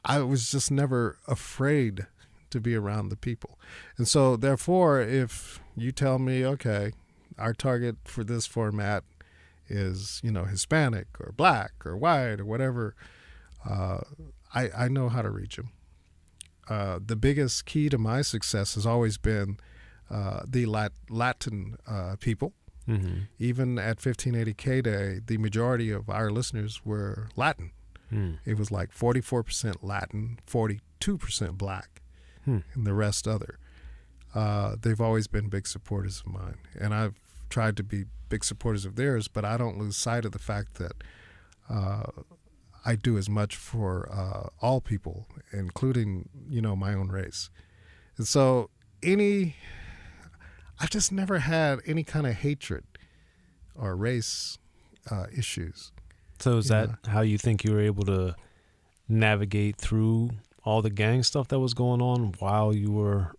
was just never afraid to be around the people. And so, therefore, if you tell me, okay, our target for this format is, Hispanic or black or white or whatever, I know how to reach them. The biggest key to my success has always been the Latin people. Mm-hmm. Even at 1580K Day, the majority of our listeners were Latin. It was like 44% Latin, 42% black, and the rest other. They've always been big supporters of mine, and I've tried to be big supporters of theirs, but I don't lose sight of the fact that I do as much for all people, including, my own race. And so I've just never had any kind of hatred or race issues. So is that how you think you were able to navigate through all the gang stuff that was going on while you were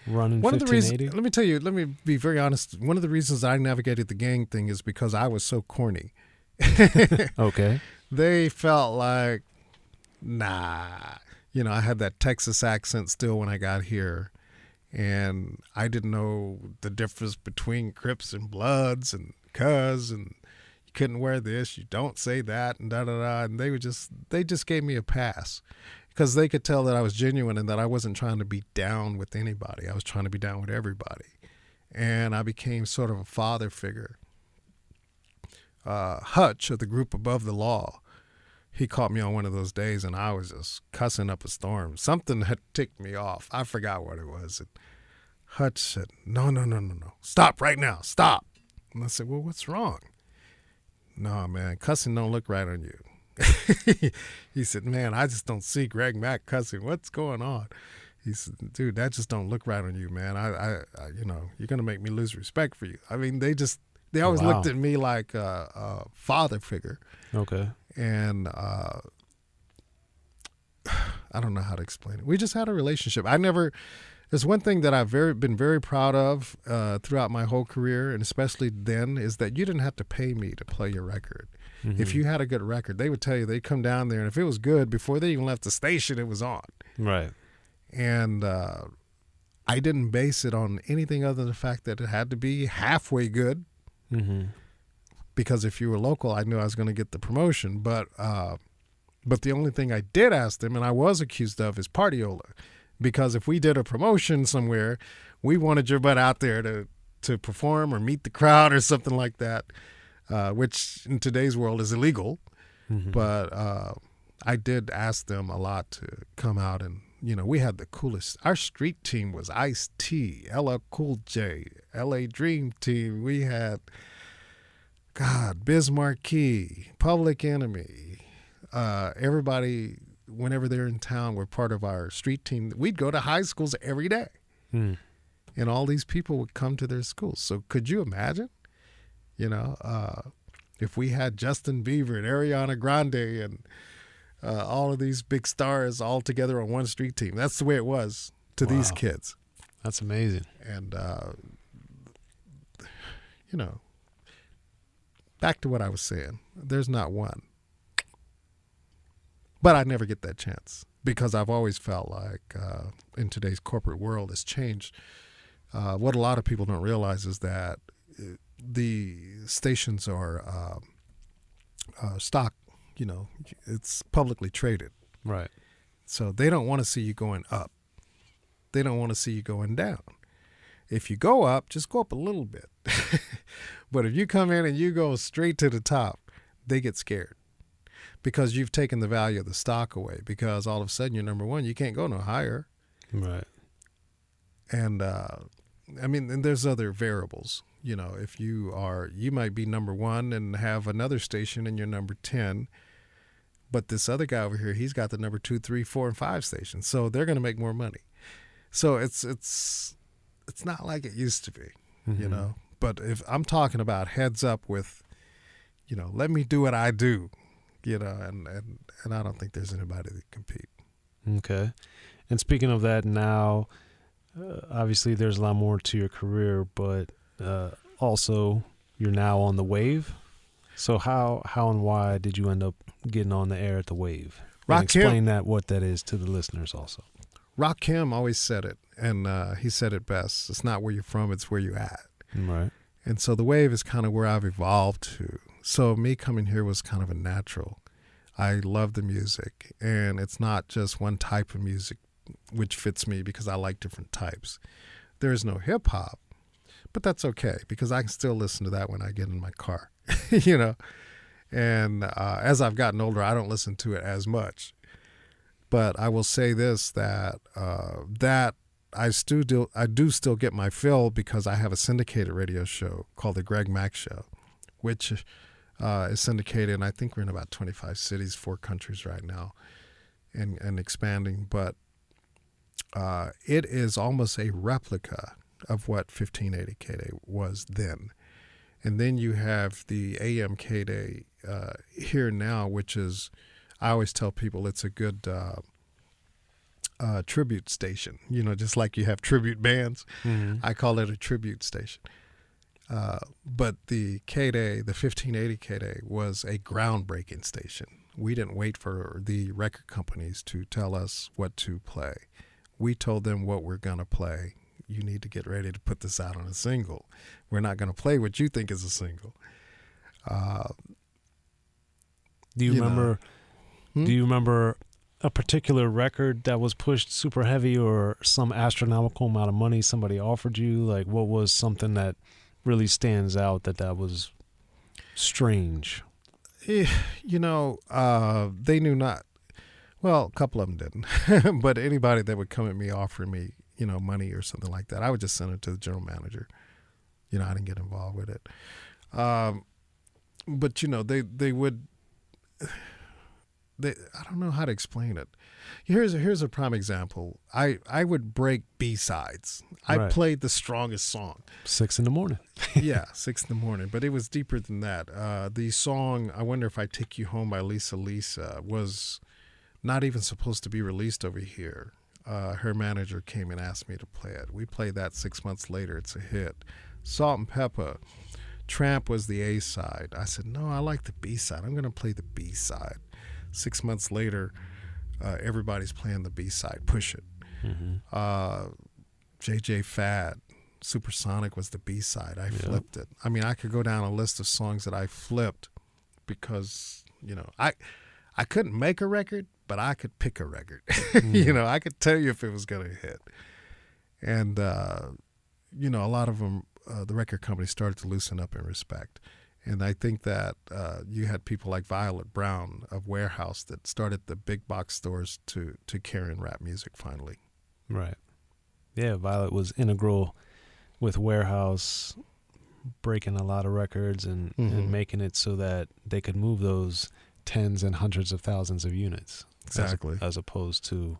running 1580? Let me tell you, let me be very honest. One of the reasons I navigated the gang thing is because I was so corny. Okay. They felt like, nah. I had that Texas accent still when I got here. And I didn't know the difference between Crips and Bloods and Cuz, and you couldn't wear this, you don't say that, and da-da-da. And they just gave me a pass because they could tell that I was genuine and that I wasn't trying to be down with anybody. I was trying to be down with everybody. And I became sort of a father figure. Hutch of the group Above the Law, he caught me on one of those days and I was just cussing up a storm. Something had ticked me off. I forgot what it was. And Hutch said, no. Stop right now. Stop. And I said, well, what's wrong? No, man, cussing don't look right on you. He said, man, I just don't see Greg Mack cussing. What's going on? He said, dude, that just don't look right on you, man. I you're going to make me lose respect for you. I mean, they always looked at me like a father figure. Okay. And I don't know how to explain it. We just had a relationship. There's one thing that I've been very proud of throughout my whole career, and especially then, is that you didn't have to pay me to play your record. Mm-hmm. If you had a good record, they would tell you, they'd come down there, and if it was good, before they even left the station, it was on. Right. And I didn't base it on anything other than the fact that it had to be halfway good. Mm-hmm. Because if you were local, I knew I was going to get the promotion. But the only thing I did ask them, and I was accused of, is partiola. Because if we did a promotion somewhere, we wanted your butt out there to perform or meet the crowd or something like that, which in today's world is illegal. Mm-hmm. But I did ask them a lot to come out, and we had the coolest. Our street team was Ice-T, LL Cool J, LA Dream Team. We had Biz Markie, Public Enemy, everybody, whenever they're in town, were part of our street team. We'd go to high schools every day, and all these people would come to their schools. So could you imagine, if we had Justin Bieber and Ariana Grande and all of these big stars all together on one street team? That's the way it was to these kids. That's amazing. And, back to what I was saying, there's not one. But I never get that chance because I've always felt like in today's corporate world has changed. What a lot of people don't realize is that the stations are stock, it's publicly traded. Right. So they don't want to see you going up. They don't want to see you going down. If you go up, just go up a little bit. But if you come in and you go straight to the top, they get scared because you've taken the value of the stock away, because all of a sudden you're number one. You can't go no higher. Right. And, and there's other variables. If you might be number one and have another station and you're number 10, but this other guy over here, he's got the number 2, 3, 4, and 5 stations. So they're going to make more money. So it's not like it used to be, mm-hmm. But if I'm talking about heads up with, let me do what I do, and I don't think there's anybody that compete. Okay. And speaking of that now, obviously there's a lot more to your career, but also you're now on the Wave. So how and why did you end up getting on the air at the Wave? And explain what that is to the listeners also. Rakim always said it, and he said it best. It's not where you're from, it's where you're at. Right. And so the Wave is kind of where I've evolved to. So me coming here was kind of a natural. I love the music, and it's not just one type of music which fits me because I like different types. There is no hip hop, but that's okay because I can still listen to that when I get in my car, you know. And as I've gotten older, I don't listen to it as much. But I will say this, that I do still get my fill because I have a syndicated radio show called The Greg Mack Show, which is syndicated, and I think we're in about 25 cities, 4 countries right now, and expanding. But it is almost a replica of what 1580 K-Day was then. And then you have the AM K-Day here now, which is, I always tell people it's a good tribute station. You know, just like you have tribute bands, I call it a tribute station. But the K-Day, the 1580 K-Day, was a groundbreaking station. We didn't wait for the record companies to tell us what to play. We told them what we're going to play. You need to get ready to put this out on a single. We're not going to play what you think is a single. Do you remember? Do you remember a particular record that was pushed super heavy, or some astronomical amount of money somebody offered you? Like, what was something that really stands out that was strange? You know, they knew not. Well, a couple of them didn't. But anybody that would come at me offering me, you know, money or something like that, I would just send it to the general manager. You know, I didn't get involved with it. But, you know, they would, I don't know how to explain it. Here's a prime example. I would break B-sides. I played the strongest song. 6 a.m. Yeah, 6 a.m. But it was deeper than that. The song, I Wonder If I Take You Home by Lisa was not even supposed to be released over here. Her manager came and asked me to play it. We played that 6 months later. It's a hit. Salt and Pepper, Tramp was the A side. I said, no, I like the B side. I'm going to play the B side. 6 months later, everybody's playing the B side. Push It. JJ Fad, Supersonic was the B side. I flipped it. I mean, I could go down a list of songs that I flipped because, you know, I couldn't make a record, but I could pick a record. You know, I could tell you if it was going to hit. And, you know, a lot of them, the record companies started to loosen up in respect. And I think that you had people like Violet Brown of Warehouse that started the big box stores to carry in rap music finally. Right. Yeah, Violet was integral with Warehouse, breaking a lot of records and making it so that they could move those tens and hundreds of thousands of units. Exactly. As opposed to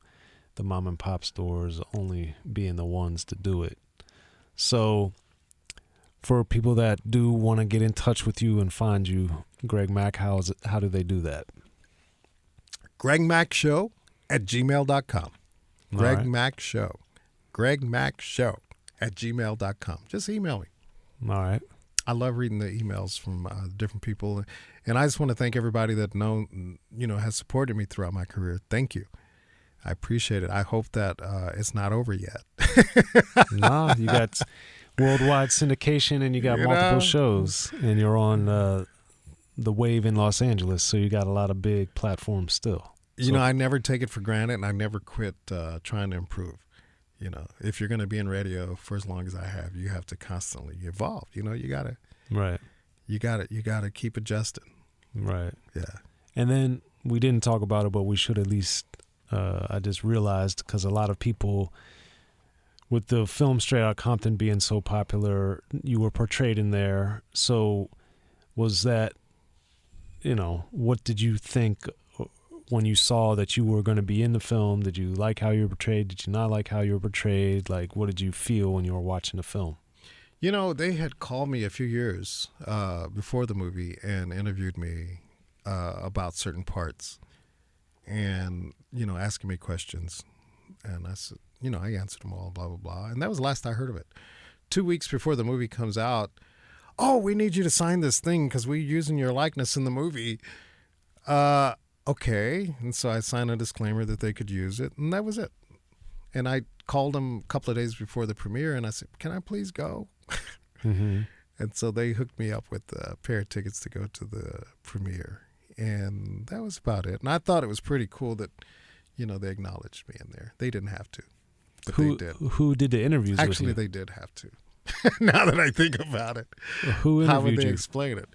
the mom and pop stores only being the ones to do it. So for people that do want to get in touch with you and find you, Greg Mack, how do they do that? GregMackShow@gmail.com. Greg Mack Show. GregMackShow@gmail.com. Just email me. All right. I love reading the emails from different people. And I just want to thank everybody that has supported me throughout my career. Thank you. I appreciate it. I hope that it's not over yet. Nah, you got worldwide syndication and you got multiple shows, and you're on the wave in Los Angeles, so you got a lot of big platforms still. You know, I never take it for granted, and I never quit trying to improve. You know, if you're going to be in radio for as long as I have, you have to constantly evolve. You know, you gotta keep adjusting. Right. Yeah. And then we didn't talk about it, but we should at least. I just realized, because a lot of people, with the film Straight Outta Compton being so popular, you were portrayed in there. So was that, you know, what did you think when you saw that you were going to be in the film? Did you like how you were portrayed? Did you not like how you were portrayed? Like, what did you feel when you were watching the film? You know, they had called me a few years before the movie and interviewed me about certain parts and, you know, asking me questions. And I said, you know, I answered them all, blah, blah, blah. And that was the last I heard of it. 2 weeks before the movie comes out, oh, we need you to sign this thing because we're using your likeness in the movie. Okay. And so I signed a disclaimer that they could use it, and that was it. And I called them a couple of days before the premiere, and I said, can I please go? And so they hooked me up with a pair of tickets to go to the premiere. And that was about it. And I thought it was pretty cool that, they acknowledged me in there. They didn't have to, but they did. Who did the interviews Actually, with you? they did have to. Now that I think about it. Who interviewed How would they you? explain it?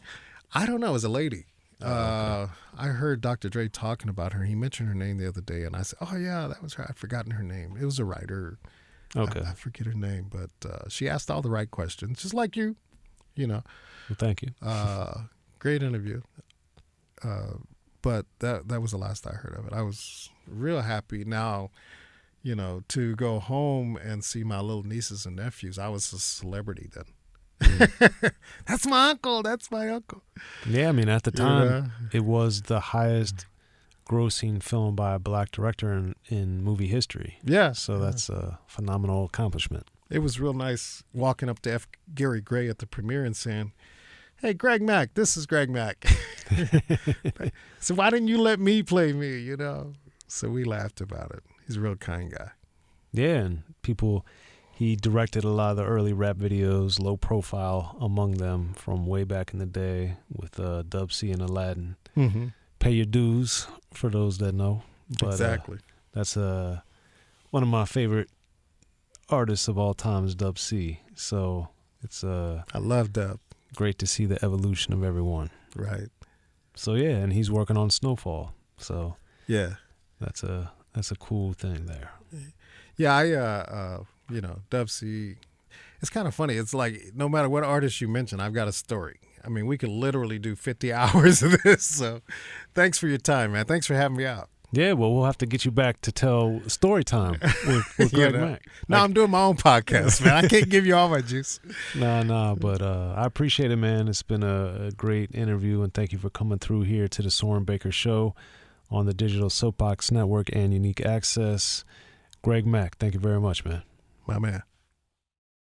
I don't know. It was a lady. Okay. I heard Dr. Dre talking about her. He mentioned her name the other day, and I said, "Oh yeah, that was her. I'd forgotten her name. It was a writer. Okay, I forget her name, but she asked all the right questions, just like you. Well, thank you. Great interview. But that was the last I heard of it. I was real happy now, to go home and see my little nieces and nephews. I was a celebrity then. That's my uncle. That's my uncle. Yeah, I mean, at the time, it was the highest grossing film by a black director in movie history. Yeah. So that's a phenomenal accomplishment. It was real nice walking up to F. Gary Gray at the premiere and saying, "Hey, Greg Mack, this is Greg Mack." So why didn't you let me play me, So we laughed about it. He's a real kind guy. Yeah, and he directed a lot of the early rap videos, low profile among them from way back in the day with D.O.C and Aladdin. Mm-hmm. Pay your dues, for those that know. But, exactly. That's one of my favorite artists of all time is D.O.C. So it's I love Dub. Great to see the evolution of everyone. Right. So yeah, and he's working on Snowfall. So yeah, that's a cool thing there. Yeah, I D.O.C. It's kind of funny. It's like no matter what artist you mention, I've got a story. I mean, we could literally do 50 hours of this. So thanks for your time, man. Thanks for having me out. Yeah, well, we'll have to get you back to tell story time with Greg Mack. No, I'm doing my own podcast, man. I can't give you all my juice. Nah, but I appreciate it, man. It's been a great interview, and thank you for coming through here to the Soren Baker Show on the Digital Soapbox Network and Unique Access. Greg Mack, thank you very much, man. My man.